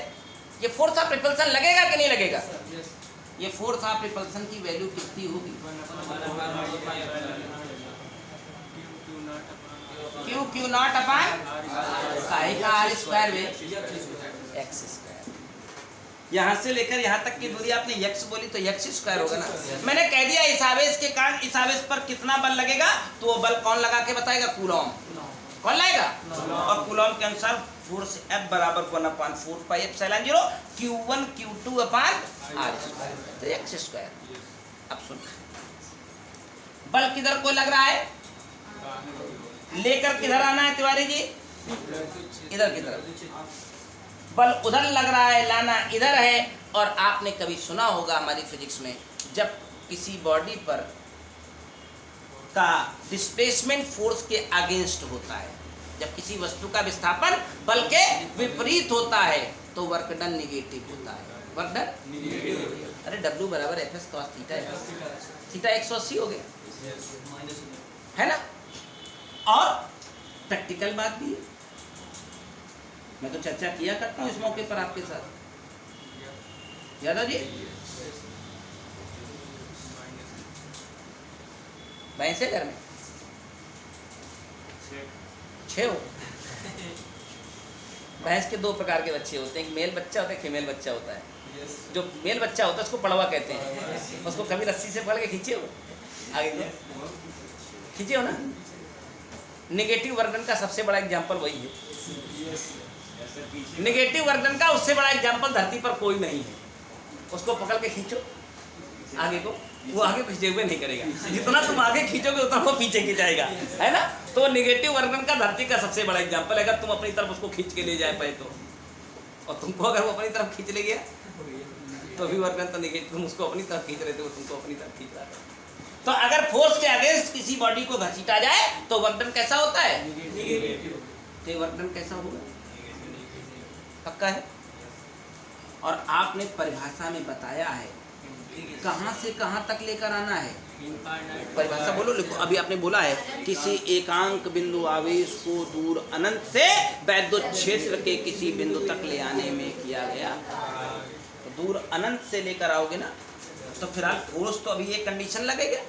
ये फोर्स ऑफ रिपल्सन लगेगा कि नहीं लगेगा? ये फोर्स ऑफ रिपल्सन की वैल्यू कितनी होगी? Q नॉट अपान काहे का r स्क्वायर में x स्क्वायर। यहाँ से लेकर यहाँ तक की दूरी आपने x बोली तो x स्क्वायर होगा ना। मैंने कह दिया इस आवेश के कारण इस आवेश पर कितना बल लगेगा, तो वो बल कौन लगा के बताएगा? कूलॉम। कौन लाएगा? और कूलॉम के अनुसार फोर्स F बराबर 1/4 पाई एप्सिलॉन 0 Q1 Q2 अपान r तो x स्क्वायर। अब सुन, बल किधर को लग रहा है? लेकर किधर आना है तिवारी जी? इधर की तरफ। बल उधर लग रहा है, लाना इधर है। और आपने कभी सुना होगा हमारी फिजिक्स में, जब किसी बॉडी पर का डिस्प्लेसमेंट फोर्स के अगेंस्ट होता है, जब किसी वस्तु का विस्थापन बल के विपरीत होता है तो वर्क डन निगेटिव होता है। वर्क डन, अरे W बराबर Fs cos थीटा है, थीटा 180 हो गया, है ना। और प्रैक्टिकल बात भी है, मैं तो चर्चा किया करता हूँ इस मौके पर आपके साथ। यादव जी, भैंसे घर में 6 हो। भैंस के 2 प्रकार के बच्चे होते हैं, एक मेल बच्चा होता है, फीमेल बच्चा होता है। जो मेल बच्चा होता है उसको पड़वा कहते हैं। उसको कभी रस्सी से पकड़ के खींचे हो? आगे को खींचे हो ना। नेगेटिव वर्णन का सबसे बड़ा एग्जाम्पल वही है। नेगेटिव वर्णन का उससे बड़ा एग्जाम्पल धरती पर कोई नहीं है। उसको पकड़ के खींचो आगे को, वो आगे खींचे हुए नहीं करेगा। जितना तुम आगे खींचोगे उतना वो पीछे खिंचाएगा, है ना। तो नेगेटिव वर्णन का धरती का सबसे बड़ा एग्जाम्पल है। अगर तुम अपनी तरफ उसको खींच के ले जाए पाए तो, और तुमको अगर वो अपनी तरफ खींच ले गया तो भी वर्णन तो नेगेटिव। तुम उसको अपनी तरफ खींच रहे थे, वो तुमको अपनी तरफ खींच रहा था। तो अगर फोर्स के अगेंस्ट किसी बॉडी को घसीटा जाए तो वर्णन कैसा होता है? नेगेटिव। वर्णन कैसा होगा? पक्का है। और आपने परिभाषा में बताया है कहां से कहां तक लेकर आना है। परिभाषा बोलो, लिखो। अभी आपने बोला है किसी एकांक बिंदु आवेश को दूर अनंत से वैद्युत क्षेत्र के किसी बिंदु तक ले आने में किया गया। तो दूर अनंत से लेकर आओगे ना, तो फिर आप फोर्स तो अभी एक कंडीशन लगेगा,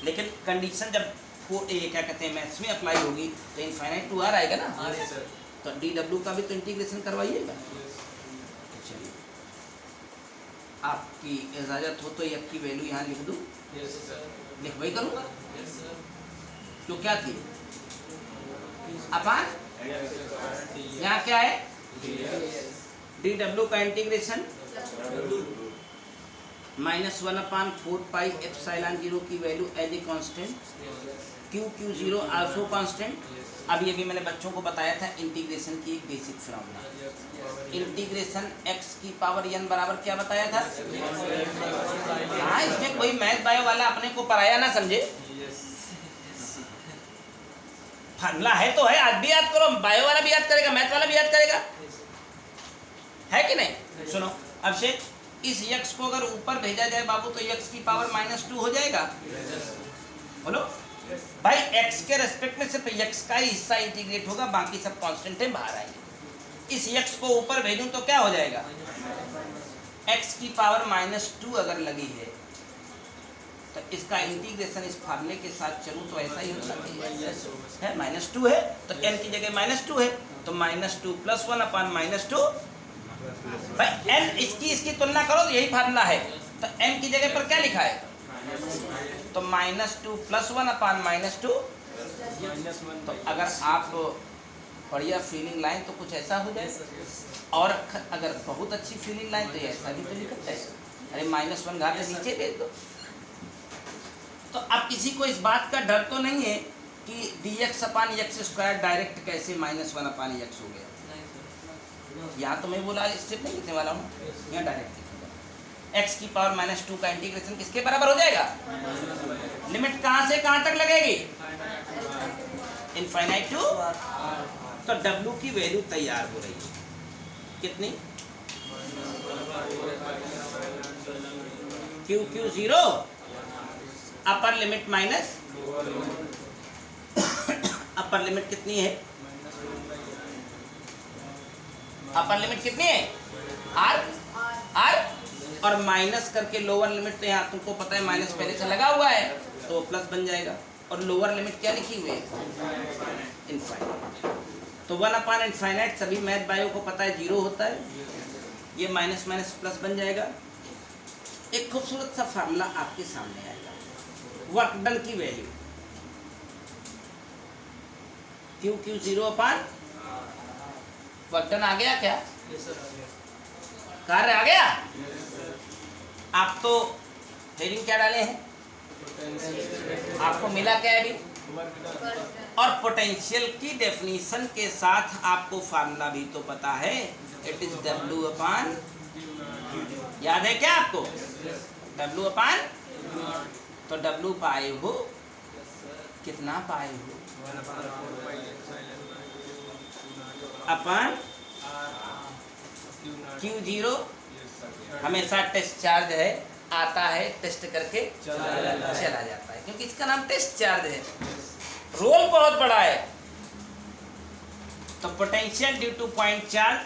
लेकिन कंडीशन जब क्या कहते हैं मैथ्स में अप्लाई होगी तो इनफाइनाइट टू आर आएगा ना। तो डी डब्ल्यू का भी तो इंटीग्रेशन करवाइएगा। चलिए, आपकी इजाज़त हो तो एक की वैल्यू यहाँ लिख दूँ, लिखवाई करूँगा। तो क्या थी अपान, यहाँ क्या है डी डब्ल्यू का इंटीग्रेशन -1/4πε0 की value as a constant, Q0 also constant. अभी मैंने बच्चों को बताया था इंटीग्रेशन की एक बेसिक फॉर्मूला, इंटीग्रेशन x की पावर n बराबर क्या बताया था। हाँ, इसमें कोई मैथ बायो वाला अपने को पराया ना समझे, फॉर्मूला है तो है, आज भी याद करो, बायो वाला भी याद करेगा, मैथ वाला भी याद करेगा, है कि नहीं। सुनो अब से, इस x को अगर ऊपर भेजा जाए बाबू तो x की पावर -2 हो जाएगा। बोलो भाई, x के रेस्पेक्ट में सिर्फ x का ही हिस्सा इंटीग्रेट होगा, बाकी सब कांस्टेंट है, बाहर आएंगे। इस x को ऊपर भेजूं तो क्या हो जाएगा, x की पावर -2 अगर लगी है तो इसका इंटीग्रेशन इस फार्मूले के साथ चलूं तो ऐसा ही होता है, -2 है तो n की जगह -2 है, तो -2 + 1/-2। भाई n इसकी तुलना करो तो यही फार्मूला है, तो n की जगह पर क्या लिखा है, तो -2 + 1/-2। तो अगर आप बढ़िया फीलिंग लाइन तो कुछ ऐसा हो जाए, और अगर बहुत अच्छी फीलिंग लाइन तो ऐसा भी तो लिखता है, अरे -1 घात नीचे भेज दो। तो अब किसी को इस बात का डर तो नहीं है कि dx/x² डायरेक्ट कैसे -1/x हो गया। यहाँ तो मैं बोला स्टेप नहीं लिखने वाला हूँ, यहाँ डायरेक्ट लिखूंगा। x की पावर -2 का इंटीग्रेशन किसके बराबर हो जाएगा, लिमिट कहाँ से कहाँ तक लगेगी, इनफाइनाइट टू। तो w की वैल्यू तैयार हो रही है, कितनी, Q0 upper limit minus upper limit कितनी है, अपर लिमिट कितनी है r, और माइनस करके लोअर लिमिट, तो यहाँ तुमको पता है माइनस पहले से लगा हुआ है तो प्लस बन जाएगा, और लोअर लिमिट क्या लिखी हुई है, इनफाइनाइट। तो 1/∞ सभी मैथ बायो को पता है 0 होता है, ये माइनस प्लस बन जाएगा। एक खूबसूरत सा फार्मूला आपके सामने आएगा, वर्क डन की वैल्यू Q0 वर्क डन आ गया क्या, कार्य आ गया। आप तो हेडिंग क्या डाले हैं, आपको मिला क्या अभी, और पोटेंशियल की डेफिनेशन के साथ आपको फार्मूला भी तो पता है, इट इज W/, याद है क्या आपको, W/, तो W पाए हो, कितना पाए हो, अपन Q0 हमेशा टेस्ट चार्ज है, आता है टेस्ट करके चला जाता है, क्योंकि इसका नाम टेस्ट चार्ज है, रोल बहुत बड़ा है। तो potential due to point charge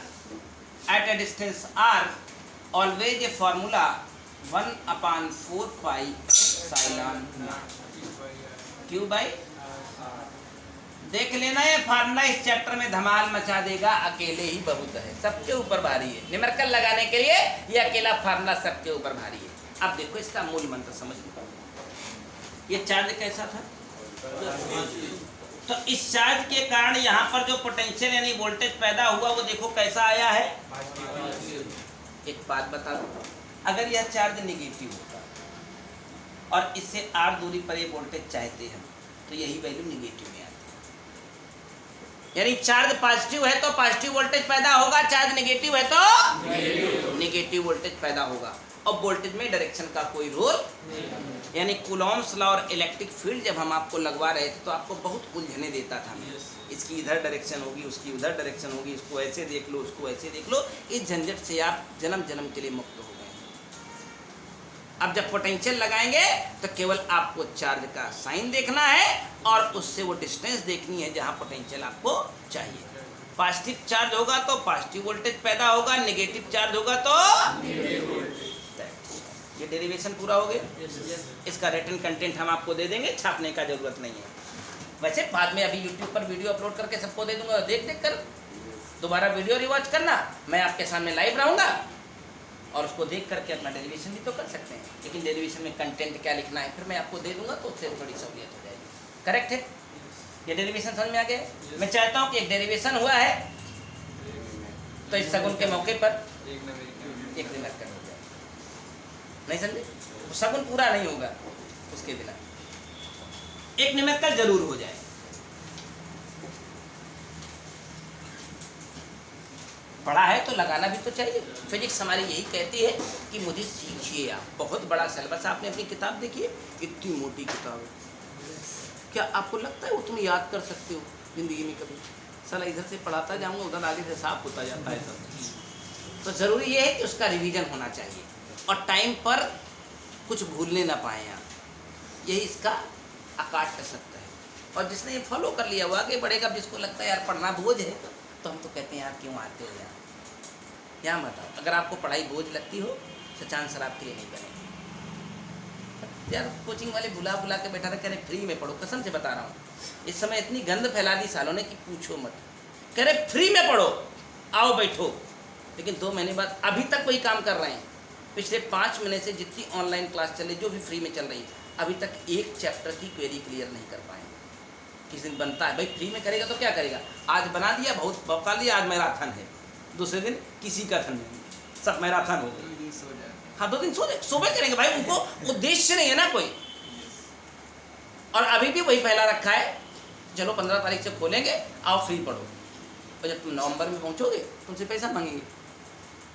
at a distance r always a formula 1/4πε0 Q/, देख लेना ये फार्मूला इस चैप्टर में धमाल मचा देगा, अकेले ही बहुत है, सबके ऊपर भारी है, न्यूमेरिकल लगाने के लिए ये अकेला फार्मूला सबके ऊपर भारी है। अब देखो इसका मूल मंत्र समझ लो, ये चार्ज कैसा था, तो इस चार्ज के कारण यहाँ पर जो पोटेंशियल यानी वोल्टेज पैदा हुआ वो देखो कैसा आया है। एक बात बता दो, अगर यह चार्ज निगेटिव होता और इससे r दूरी पर ये वोल्टेज चाहते हैं तो यही वैल्यू निगेटिव में आती है, यानी चार्ज पॉजिटिव है तो पॉजिटिव वोल्टेज पैदा होगा, चार्ज नेगेटिव है तो नेगेटिव वोल्टेज पैदा होगा, और वोल्टेज में डायरेक्शन का कोई रोल नहीं। यानी कूलॉम्स लॉ और इलेक्ट्रिक फील्ड जब हम आपको लगवा रहे थे तो आपको बहुत उलझने देता था, इसकी इधर डायरेक्शन होगी, उसकी उधर डायरेक्शन होगी, इसको ऐसे देख लो, उसको ऐसे देख लो, इस झंझट से आप जन्म जन्म के लिए मुक्त हो गए। अब जब पोटेंशियल लगाएंगे तो केवल आपको चार्ज का साइन देखना है और उससे वो डिस्टेंस देखनी है जहाँ पोटेंशियल आपको चाहिए। पॉजिटिव चार्ज होगा तो पॉजिटिव वोल्टेज पैदा होगा, नेगेटिव चार्ज होगा तो ये डेरिवेशन पूरा हो गया। इसका रिटन कंटेंट हम आपको दे देंगे, छापने का जरूरत नहीं है। वैसे बाद में अभी यूट्यूब पर वीडियो अपलोड करके सबको दे दूंगा, देख देख कर दोबारा वीडियो रिवॉच करना। मैं आपके सामने लाइव रहूँगा और उसको देख करके अपना डेरिवेशन भी तो कर सकते हैं, लेकिन डेरिवेशन में कंटेंट क्या लिखना है फिर मैं आपको दे दूंगा, तो उससे थोड़ी सहूलियत हो जाएगी। करेक्ट है? ये डेरिवेशन समझ में आ गया। मैं चाहता हूँ कि एक डेरिवेशन हुआ है तो इस शगुन के मौके पर एक न्यूमेरिकल हो जाए। नहीं समझे? शगुन पूरा नहीं होगा उसके बिना, एक न्यूमेरिकल जरूर हो जाए। पढ़ा है तो लगाना भी तो चाहिए। फिजिक्स हमारी यही कहती है कि मुझे सीखिए आप। बहुत बड़ा सिलेबस, आपने अपनी किताब देखिए, इतनी मोटी किताब है। क्या आपको लगता है वो तुम याद कर सकते हो जिंदगी में कभी? साला इधर से पढ़ाता जाऊंगा, उधर आगे से साफ होता जाता है सब। तो ज़रूरी ये है कि उसका रिवीजन होना चाहिए और टाइम पर कुछ भूलने ना पाएँ आप। यही इसका आकाश का सत्य है। और जिसने ये फॉलो कर लिया वो आगे बढ़ेगा। जिसको लगता है यार पढ़ना बोझ है तो हम तो कहते हैं यार क्यों आते हो यार, क्या बताओ। अगर आपको पढ़ाई बोझ लगती हो सचान सर आपके लिए नहीं बनेगी। यार कोचिंग वाले बुला बुला के बैठा रहे, कह रहे फ्री में पढ़ो। कसम से बता रहा हूँ, इस समय इतनी गंद फैला दी सालों ने कि पूछो मत। कह रहे फ्री में पढ़ो, आओ बैठो। लेकिन 2 महीने बाद अभी तक वही काम कर रहे हैं। पिछले 5 महीने से जितनी ऑनलाइन क्लास चल रही, जो भी फ्री में चल रही है, अभी तक एक चैप्टर की क्वेरी क्लियर नहीं कर पाए। किसी दिन बनता है भाई, फ्री में करेगा तो क्या करेगा। आज बना दिया, बहुत बौका लिया, आज मैराथन है। दूसरे दिन किसी का थन नहीं, सब मैराथन हो गई। हाँ 2 दिन सुबह करेंगे भाई, उनको उद्देश्य नहीं है ना कोई। और अभी भी वही फैला रखा है, चलो 15 तारीख से खोलेंगे, आओ फ्री पढ़ो। और जब तुम नवंबर में पहुंचोगे तुमसे पैसा मांगेंगे,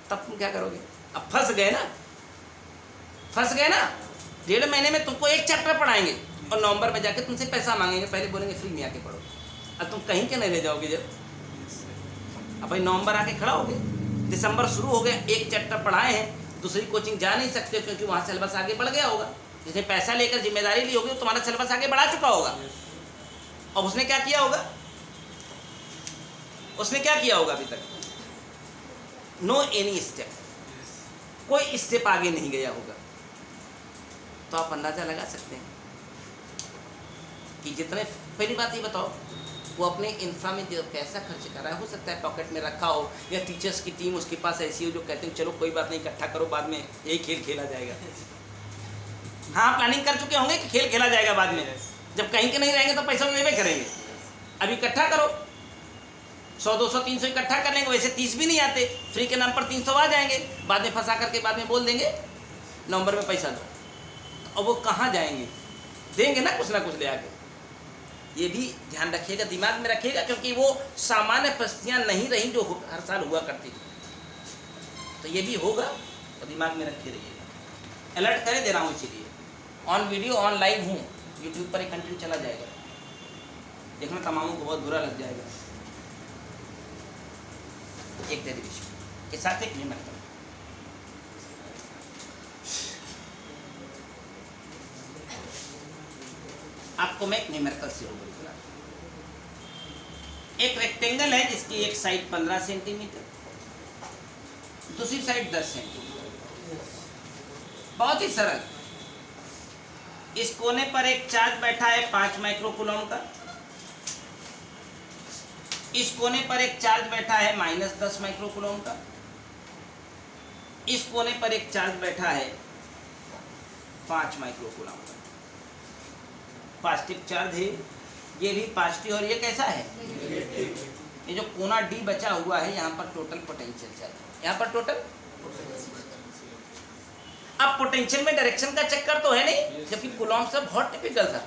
तब तुम क्या करोगे? अब फंस गए ना, फंस गए ना। 1.5 महीने में तुमको एक चैप्टर पढ़ाएंगे और नवंबर में जाके तुमसे पैसा मांगेंगे। पहले बोलेंगे फ्री में आके पढ़ो। अब तुम कहीं के नहीं रह जाओगे। जब अब भाई नवंबर आके खड़ा हो गए, दिसंबर शुरू हो गया, एक चैप्टर पढ़ाए हैं, दूसरी कोचिंग जा नहीं सकते क्योंकि वहाँ सिलेबस आगे बढ़ गया होगा। जिसने पैसा लेकर जिम्मेदारी ली होगी वो तुम्हारा सिलेबस आगे बढ़ा चुका होगा। अब उसने क्या किया होगा? उसने क्या किया होगा अभी तक? नो एनी स्टेप, कोई स्टेप आगे नहीं गया होगा। तो आप अंदाजा लगा सकते हैं कि जितने, पहली बात ये बताओ, वो अपने इंफ्रा में जो पैसा खर्च कर रहा है, हो सकता है पॉकेट में रखा हो, या टीचर्स की टीम उसके पास ऐसी हो जो कहते हैं चलो कोई बात नहीं, इकट्ठा करो, बाद में यही खेल खेला जाएगा। हाँ प्लानिंग कर चुके होंगे कि खेल खेला जाएगा बाद में, जब कहीं के नहीं रहेंगे तो पैसा लेवे करेंगे। अभी इकट्ठा करो, 100, 200, 300 इकट्ठा कर लेंगे। वैसे 30 भी नहीं आते, फ्री के नाम पर 300 आ जाएंगे। बाद में फंसा करके बाद में बोल देंगे नवंबर में पैसा दो। और वो कहाँ जाएंगे? देंगे ना कुछ ले आके। ये भी ध्यान रखिएगा, दिमाग में रखिएगा, क्योंकि वो सामान्य परिस्थितियाँ नहीं रही जो हर साल हुआ करती थी। तो ये भी होगा तो दिमाग में रखे रहिएगा। अलर्ट करे दे रहा हूँ, इसीलिए ऑन वीडियो ऑन लाइव हूँ। यूट्यूब पर एक कंटेंट चला जाएगा, देखना तमामों को बहुत बुरा लग जाएगा। एक डेरिवेशन के साथ एक न्यूमेरिकल। आपको मैं एक न्यूमेरिकल से रूबरू करा। एक रेक्टेंगल है जिसकी एक साइड 15 सेंटीमीटर, दूसरी साइड 10 सेंटीमीटर। बहुत ही सरल। इस कोने पर एक चार्ज बैठा है 5 माइक्रोकूलम का, इस कोने पर एक चार्ज बैठा है -10 माइक्रोकूलम का, इस कोने पर एक चार्ज बैठा है 5 माइक्रोकूलम का। पॉजिटिव चार्ज है, ये भी पॉजिटिव, और ये कैसा है? ये जो कोना डी बचा हुआ है, यहाँ पर टोटल पोटेंशियल चाहिए। यहाँ पर टोटल, अब पोटेंशियल में डायरेक्शन का चक्कर तो है नहीं, जबकि कूलॉम से बहुत टिपिकल था।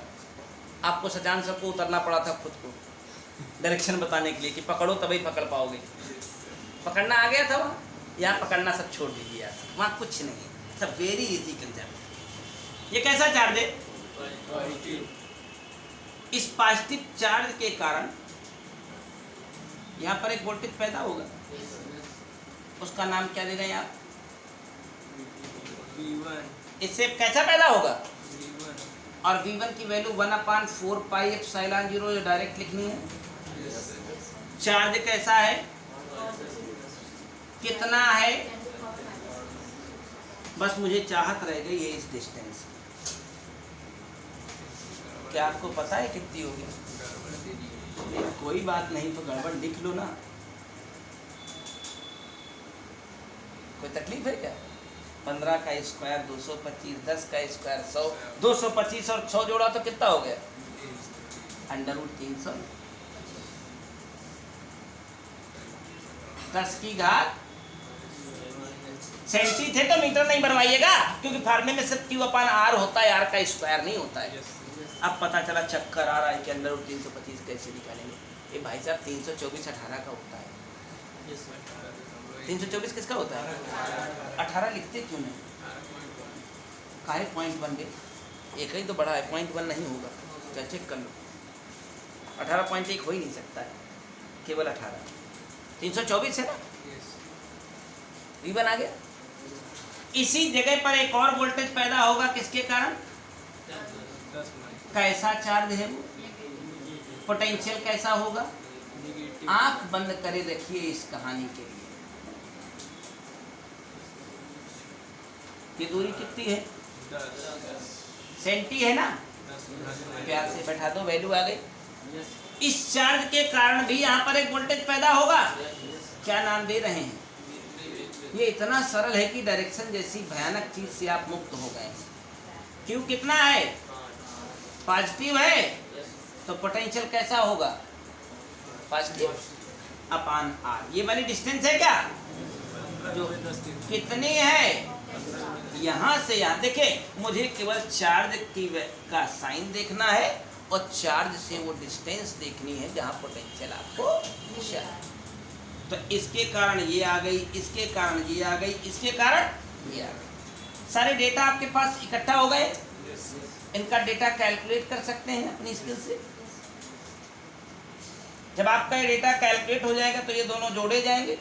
आपको सजान सर को उतरना पड़ा था खुद को डायरेक्शन बताने के लिए कि पकड़ो तभी पकड़ पाओगे। पकड़ना आ गया था वहाँ, यहाँ पकड़ना सब छोड़ दीजिए यार, वहाँ कुछ नहीं है, सब वेरी इजी कंसेप्ट। ये कैसा चार्ज है? इस पॉजिटिव चार्ज के कारण यहाँ पर एक वोल्टेज पैदा होगा, उसका नाम क्या दे रहे हैं आप? इससे कैसा पैदा होगा? V1 और V1 की वैल्यू 1/4πε0 जो डायरेक्ट लिखनी है। चार्ज कैसा है, कितना है, बस मुझे चाहत रह गई है इस डिस्टेंस की। क्या आपको पता है कितनी होगी? कोई बात नहीं, तो गड़बड़ लिख लो ना, कोई तकलीफ है क्या? 15 का स्क्वायर 225, 10 का स्क्वायर 100, 225 और 100 जोड़ा तो कितना हो गया? √300। 10 की घात सेंटीमीटर नहीं बनवाइएगा, क्योंकि फार्मूले में सिर्फ Q/R होता है, R का स्क्वायर नहीं होता है। अब पता चला चक्कर आ रहा है कि √325 कैसे निकालेंगे? ये भाई साहब 324 18 का होता है। 324 किसका होता है? 18 लिखते क्यों नहीं? काहे पॉइंट बन गए? एक ही तो बड़ा है, .1 नहीं होगा, चल चेक कर लो। 18.1 हो ही नहीं सकता है, केवल 18। 324 है ना, V1 आ गया। इसी जगह पर एक और वोल्टेज पैदा होगा, किसके कारण? कैसा चार्ज है वो, पोटेंशियल कैसा होगा? आंख बंद करे रखिए इस कहानी के लिए। ये दूरी कितनी है? सेंटी है ना, प्यार से बैठा दो, वैल्यू आ गई। इस चार्ज के कारण भी यहाँ पर एक वोल्टेज पैदा होगा। क्या नाम दे रहे हैं? ये इतना सरल है कि डायरेक्शन जैसी भयानक चीज से आप मुक्त हो गए। क्यों कितना है? पॉजिटिव है, तो पोटेंशियल कैसा होगा? π/R। ये वाली डिस्टेंस है क्या, जो कितनी है? यहाँ से यहाँ देखिए, मुझे केवल चार्ज की का साइन देखना है और चार्ज से वो डिस्टेंस देखनी है जहाँ पोटेंशियल आपको चाहिए। तो इसके कारण ये आ गई, इसके कारण ये आ गई, इसके कारण ये आ गई। सारे डेटा आपके पास इकट्ठा हो गए। इनका डेटा कैलकुलेट कर सकते हैं अपनी स्किल से। जब आपका ये डेटा कैलकुलेट हो जाएगा तो ये दोनों जोड़े जाएंगे,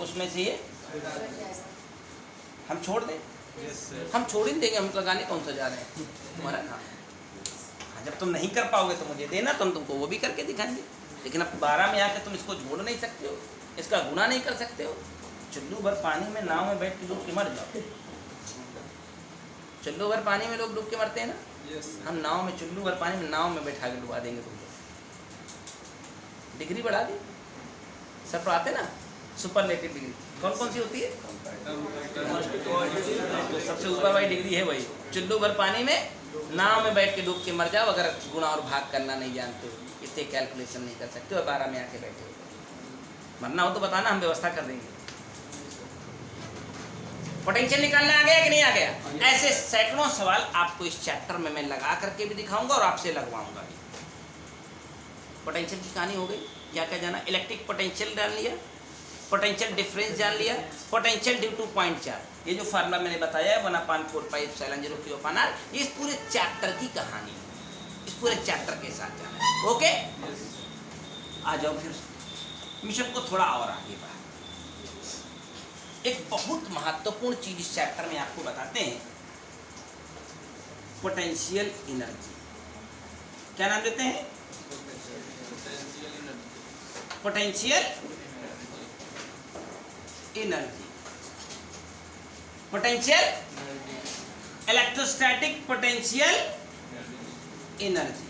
उसमें से ये हम छोड़ दें। हम छोड़ ही देंगे, हम लगाने कौन सा जा रहे हैं, तुम्हारा काम। हाँ, जब तुम नहीं कर पाओगे तो मुझे देना, तो हम तुमको वो भी करके दिखाएंगे। लेकिन अब 12 में आकर तुम इसको जोड़ नहीं सकते हो, इसका गुणा नहीं कर सकते हो। चुल्लू भर पानी में नाव में बैठ के डूब के मर जाओ। चुल्लू भर पानी में लोग डूब के मरते हैं ना, हम नाव में, चुल्लू भर पानी में नाव में बैठा के डुबा देंगे तुमको। डिग्री बढ़ा दी, सब पढ़ाते ना, सुपरलेटिव डिग्री कौन कौन सी होती है? सबसे ऊपर वाली डिग्री है वही। चुल्लू भर पानी में नाव में बैठ के डूब के मर जाओ, अगर गुणा और भाग करना नहीं जानते हो, इतने कैलकुलेशन नहीं कर सकते हो, 12 में आके बैठे हो। मरना हो तो बताना, हम व्यवस्था कर देंगे। पोटेंशियल निकालना आ गया कि नहीं आ गया? ऐसे सैकड़ों सवाल आपको इस चैप्टर में मैं लगा करके भी दिखाऊंगा और आपसे लगवाऊंगा भी। पोटेंशियल की कहानी हो गई। क्या क्या जाना? इलेक्ट्रिक पोटेंशियल जान लिया, पोटेंशियल डिफरेंस जान लिया, potential due to point charge. ये जो फार्मूला मैंने बताया है 1/4πε0 Q/R, ये इस पूरे चैप्टर की कहानी है, इस पूरे चैप्टर के साथ जाना है। ओके, आ जाओ फिर मिशन को थोड़ा और आगे बढ़ा। एक बहुत महत्वपूर्ण चीज इस चैप्टर में आपको बताते हैं, पोटेंशियल एनर्जी। क्या नाम देते हैं? Potential energy. Potential, electrostatic potential energy,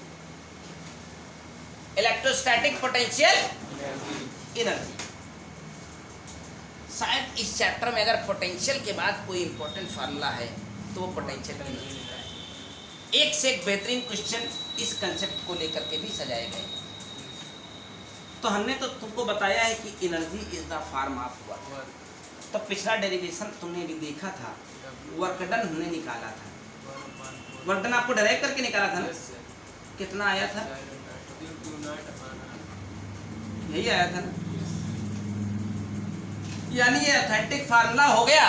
electrostatic potential energy. शायद इस चैप्टर में अगर पोटेंशियल के बाद कोई इंपॉर्टेंट फार्मूला है तो वो पोटेंशियल एनर्जी का है। एक से एक बेहतरीन क्वेश्चन इस कंसेप्ट को लेकर के भी सजाए गए। तो हमने तो तुमको बताया है कि energy is the form of work. तो पिछला डेरिवेशन तुमने भी देखा था, वर्क डन हमने निकाला था। वर्क डन आपको डायरेक्ट करके निकाला था ना, कितना आया था? यही आया था ना। यानी ये ऑथेंटिक फार्मूला हो गया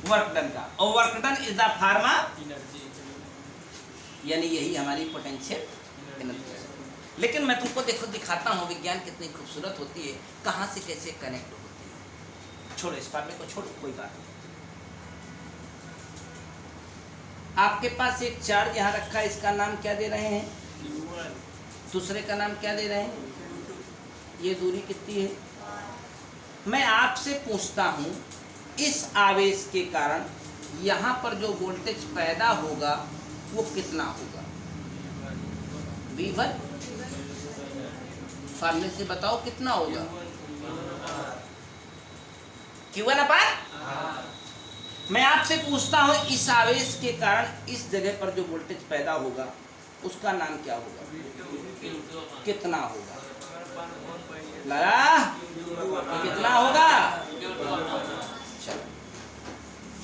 वर्क डन का, और work done is the pharma energy, यानी यही हमारी पोटेंशियल एनर्जी। लेकिन मैं तुमको देखो दिखाता हूँ विज्ञान कितनी खूबसूरत होती है, कहाँ से कैसे कनेक्ट होती है। छोड़ो इस फार्मूले को, छोड़ो, कोई बात नहीं। आपके पास एक चार्ज यहाँ रखा है, इसका नाम क्या दे रहे हैं? दूसरे का नाम क्या दे रहे हैं? ये दूरी कितनी है? मैं आपसे पूछता हूँ, इस आवेश के कारण यहाँ पर जो वोल्टेज पैदा होगा वो कितना होगा? V1। फार्मूले से बताओ कितना होगा? Q1 अपान। मैं आपसे पूछता हूँ, इस आवेश के कारण इस जगह पर जो वोल्टेज पैदा होगा उसका नाम क्या होगा? कितना होगा? लगा? कितना होगा? चलो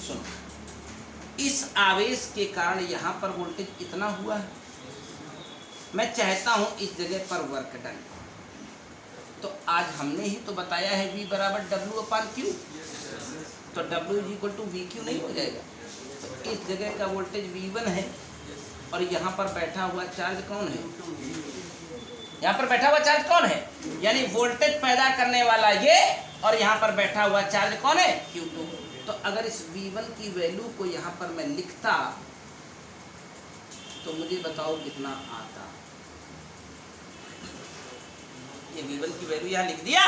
सुनो, इस आवेश के कारण यहाँ पर वोल्टेज इतना हुआ है, मैं चाहता हूँ इस जगह पर वर्क डन। तो आज हमने ही तो बताया है V बराबर W/Q, तो W = VQ नहीं हो जाएगा? तो इस जगह का वोल्टेज V1 है और यहाँ पर बैठा हुआ चार्ज कौन है? यहाँ पर बैठा हुआ चार्ज कौन है? यानी वोल्टेज पैदा करने वाला ये, और यहाँ पर बैठा हुआ चार्ज कौन है? Q2। तो अगर इस V1 की वैल्यू को यहाँ पर मैं लिखता तो मुझे बताओ कितना आता? ये V1 की वैल्यू यहाँ लिख दिया,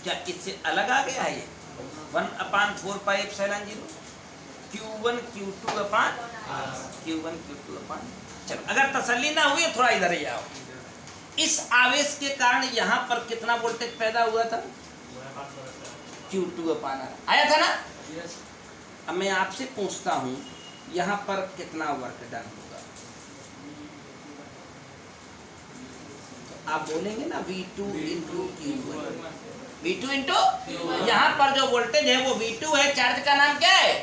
क्या इससे अलग आ गया है? ये 1/4πε0 Q1 Q2/Q1 चलो, अगर तसल्ली ना हुई थोड़ा इधर ही आओ। इस आवेश के कारण यहाँ पर कितना वोल्टेज पैदा हुआ था? Q2/R आया था ना? अब मैं आपसे पूछता हूँ, यहाँ पर कितना वर्क डन होगा? तो आप बोलेंगे ना V2 × Q1। V2 यहाँ पर जो वोल्टेज है वो V2 है, चार्ज का नाम क्या है?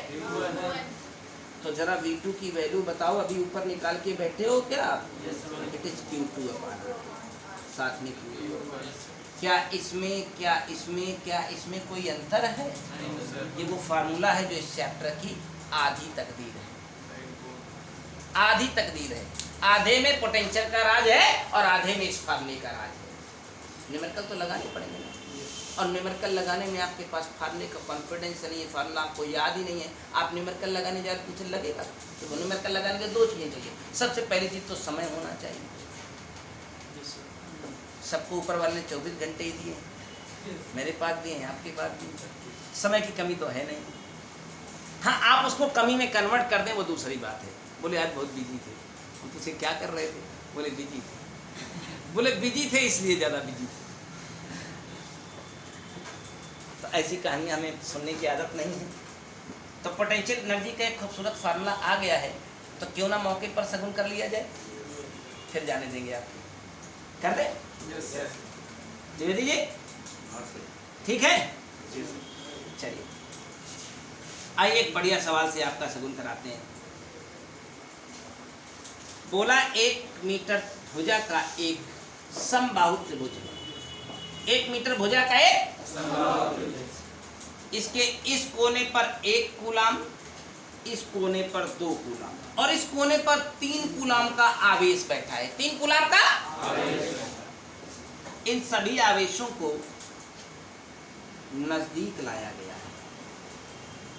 तो जरा V2 की वैल्यू बताओ, अभी ऊपर निकाल के बैठे हो क्या? इट इज Q2/R, साथ में क्या इसमें कोई अंतर है? ये वो फार्मूला है जो इस चैप्टर की आधी तकदीर है। आधी तकदीर है, आधे में पोटेंशियल का राज है और आधे में इस फार्मूले का राज है। न्यूमेरिकल तो लगाने पड़ेंगे ना, और न्यूमेरिकल लगाने में आपके पास फार्मूले का कॉन्फिडेंस नहीं है, फार्मूला आपको याद ही नहीं है। आप न्यूमेरिकल लगाने जाए कुछ लगेगा? तो न्यूमेरिकल लगाने के दो चीज़ें चाहिए। सबसे पहली चीज़ तो समय होना चाहिए। सबको ऊपर वाले ने 24 घंटे ही दिए, मेरे पास भी हैं, आपके पास भी, समय की कमी तो है नहीं। हाँ, आप उसको कमी में कन्वर्ट कर दें वो दूसरी बात है। बोले आज बहुत बिजी थे, हम तुझसे क्या कर रहे थे? बोले बिजी थे। बोले बिजी थे इसलिए ज़्यादा बिजी थे। तो ऐसी कहानियाँ हमें सुनने की आदत नहीं है। तो पोटेंशियल एनर्जी का एक खूबसूरत फार्मूला आ गया है, तो क्यों ना मौके पर सगुन कर लिया जाए? फिर जाने देंगे आप, कर दे द्विवेदी जी, ठीक है? चलिए आइए एक बढ़िया सवाल से आपका सगुन कराते हैं। बोला 1 मीटर भुजा का एक समबाहु त्रिभुज है। 1 मीटर भुजा का एक, इसके इस कोने पर 1 कूलाम, इस कोने पर 2 कूलाम और इस कोने पर 3 कूलाम का आवेश बैठा है। 3 कूलाम का आवेश। इन सभी आवेशों को नजदीक लाया गया है।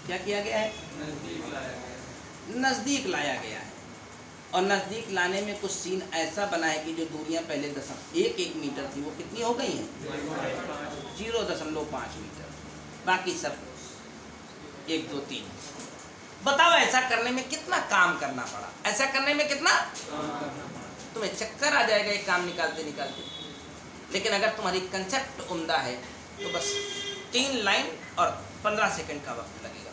क्या किया गया है? नजदीक लाया गया है। और नजदीक लाने में कुछ सीन ऐसा बना है कि जो दूरियां पहले 1 मीटर थी वो कितनी हो गई हैं? 0.5 मीटर। बाकी सब 1 2 3। बताओ ऐसा करने में कितना काम करना पड़ा? ऐसा करने में कितना? तुम्हें चक्कर आ जाएगा एक काम निकालते निकालते। लेकिन अगर तुम्हारी कंसेप्ट उम्दा है तो बस 3 लाइन और 15 सेकंड का वक्त लगेगा।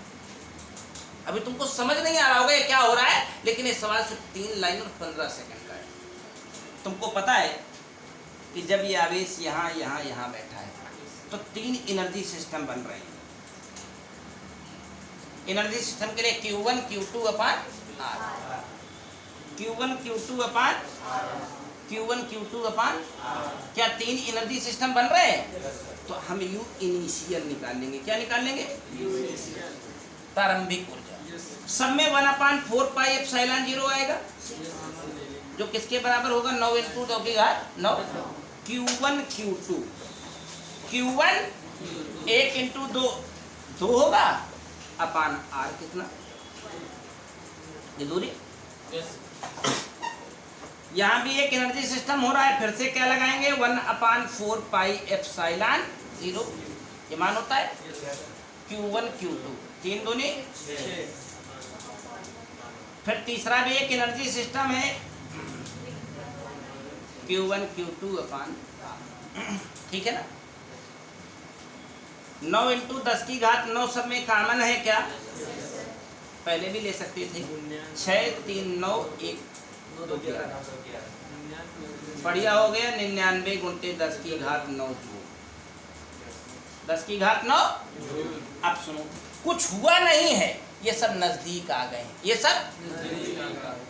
अभी तुमको समझ नहीं आ रहा होगा ये क्या हो रहा है, लेकिन ये सवाल सिर्फ 3 लाइन और 15 सेकंड का है। तुमको पता है कि जब ये आवेश यहाँ यहाँ यहाँ बैठा है तो 3 एनर्जी सिस्टम बन रहे हैं। एनर्जी सिस्टम के लिए Q1 Q2/R, Q1 Q2/R, क्या 3 एनर्जी सिस्टम बन रहे हैं? तो हम U इनिशियल निकाल लेंगे। क्या निकाल लेंगे? प्रारंभिक ऊर्जा। सब में 1/4πε0 आएगा, जो किसके बराबर होगा? 9 × 2 की घात 9। Q1 Q2, Q1 1 × 2 2 होगा, अपान R कितना? ये दूरी। यहाँ भी एक एनर्जी सिस्टम हो रहा है, फिर से क्या लगाएंगे 1/4 पाई एप्सिलॉन 0, ये मान होता है Q1 Q2, 3 दूनी 6। फिर तीसरा भी एक एनर्जी सिस्टम है Q1 Q2 अपान, ठीक है ना। 9 × 10⁻9 सब में कॉमन है क्या? पहले भी ले सकते थे। 6 3 9 1 2 11, बढ़िया हो गया। 99 × 10⁻9 जूल, 10⁻9। अब सुनो, कुछ हुआ नहीं है, ये सब नजदीक आ गए, ये सब,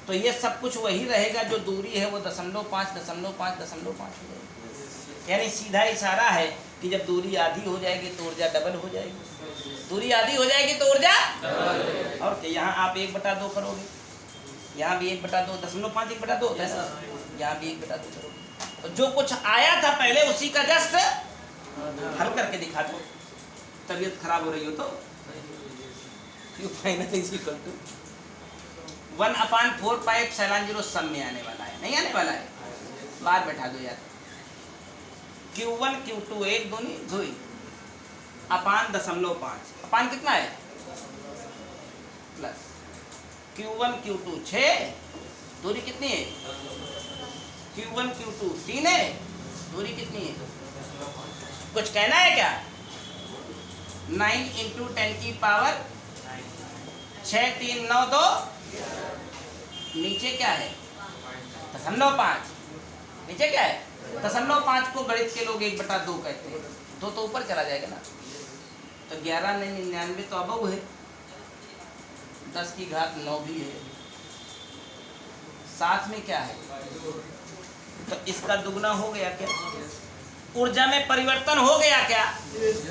तो ये सब कुछ वही रहेगा जो दूरी है वो 0.5 यानी सीधा इशारा है कि जब दूरी आधी हो जाएगी तो ऊर्जा डबल हो जाएगी। दूरी आधी हो जाएगी तो ऊर्जा, और क्या, यहाँ आप 1/2 करोगे, यहाँ भी 1/2, 0.5 1/2, यहाँ भी 1/2 करोगे, तो जो कुछ आया था पहले उसी का जस्ट हल करके दिखा दो। तबीयत खराब हो रही हो तो final is equal to 1/4 pi epsilon 0 सब में आने वाला है, नहीं आने वाला है, बाहर बैठा दो यार। Q1 Q2 1 दूनी 2 अपान 0.5, अपान कितना है प्लस Q1 Q2 6, दूरी कितनी है Q1 Q2 3 है, दूरी कितनी है, कुछ कहना है क्या? 9 × 10⁻⁴ 6 3 9 2, नीचे क्या है 0.5, नीचे क्या है 0.5 को गणित के लोग 1/2 कहते हैं, 2 तो ऊपर चला जाएगा ना, तो 11 नहीं 99 तो अबव है, 10⁻9 भी है, साथ में क्या है, तो इसका दुगना हो गया क्या? ऊर्जा में परिवर्तन हो गया क्या?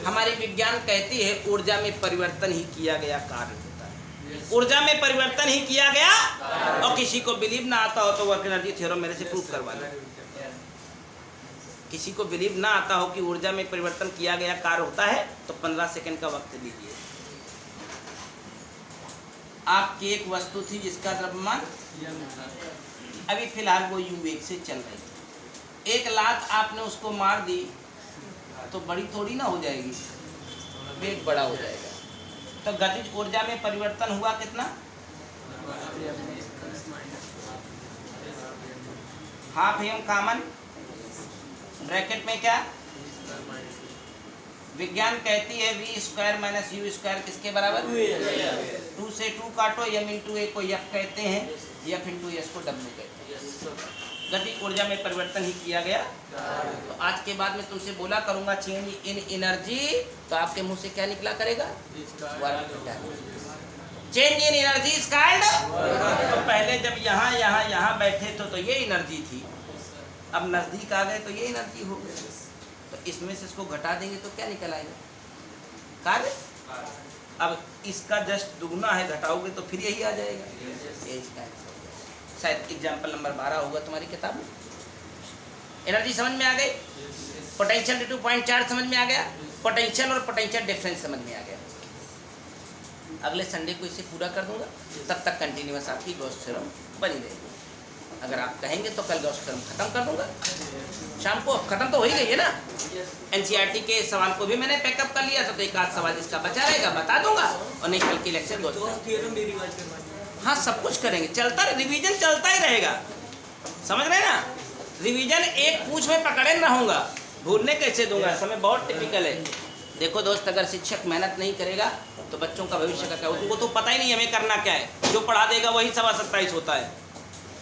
हमारी विज्ञान कहती है ऊर्जा में परिवर्तन ही किया गया कार्य होता है, ऊर्जा में परिवर्तन ही किया गया। और किसी को बिलीव ना आता हो तो वर्क एनर्जी थ्योरम मेरे से प्रूफ करवा लें। किसी को बिलीव ना आता हो कि ऊर्जा में परिवर्तन किया गया कार्य होता है तो 15 सेकंड का वक्त लीजिए। आपकी एक वस्तु थी जिसका द्रव्यमान अभी फिलहाल वो U1 से चल रही थी, 1 लात आपने उसको मार दी तो बड़ी थोड़ी ना हो जाएगी, वेग बड़ा हो जाएगा। तो गतिज ऊर्जा में परिवर्तन हुआ कितना? हाफ एम कॉमन ब्रैकेट में क्या? विज्ञान कहती है v² - u² किसके बराबर? 2 से 2 काटो, m × a को f कहते हैं, f × s को w कहते हैं। गति ऊर्जा में परिवर्तन ही किया गया। तो आज के बाद में तुमसे बोला करूंगा चेंज इन एनर्जी, तो आपके मुंह से क्या निकला करेगा? Change in energy is called. तो पहले जब यहाँ बैठे तो ये एनर्जी थी, अब नजदीक आ गए तो ये एनर्जी हो गई। तो इसमें से इसको घटा देंगे तो क्या निकल आएगा? कार्य। अब इसका जस्ट दुगना है, घटाओगे तो फिर यही आ जाएगा। ये इसका शायद एग्जाम्पल नंबर 12 होगा तुम्हारी किताब में। एनर्जी समझ में आ गई, potential due to point charge समझ में आ गया, पोटेंशियल और पोटेंशियल डिफरेंस समझ में आ गया। अगले संडे को इसे पूरा कर दूंगा, तब तक कंटिन्यूअस आपकी गॉस थ्योरम बनी रहेगी। अगर आप कहेंगे तो कल गॉस थ्योरम खत्म कर दूंगा शाम को। अब खत्म तो हो ही गई है ना। एनसीईआरटी के सवाल को भी मैंने पैकअप कर लिया था, तो एक आध सवाल इसका बचा रहेगा, बता दूंगा। और नहीं, कल की लेक्चर गॉस थ्योरम, हाँ सब कुछ करेंगे, चलता रिवीजन चलता ही रहेगा, समझ रहे ना। रिवीजन एक पूछ में पकड़े न रहूँगा, भूलने कैसे दूंगा, समय बहुत टिपिकल है। देखो दोस्त, अगर शिक्षक मेहनत नहीं करेगा तो बच्चों का भविष्य का क्या? उनको तो पता ही नहीं हमें करना क्या है, जो पढ़ा देगा वही 27 होता है।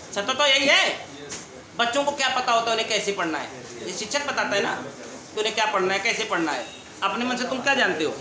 सत्य तो यही है, बच्चों को क्या पता होता है उन्हें कैसे पढ़ना है? ये शिक्षक बताता है ना कि उन्हें क्या पढ़ना है, कैसे पढ़ना है। अपने मन से तुम क्या जानते हो?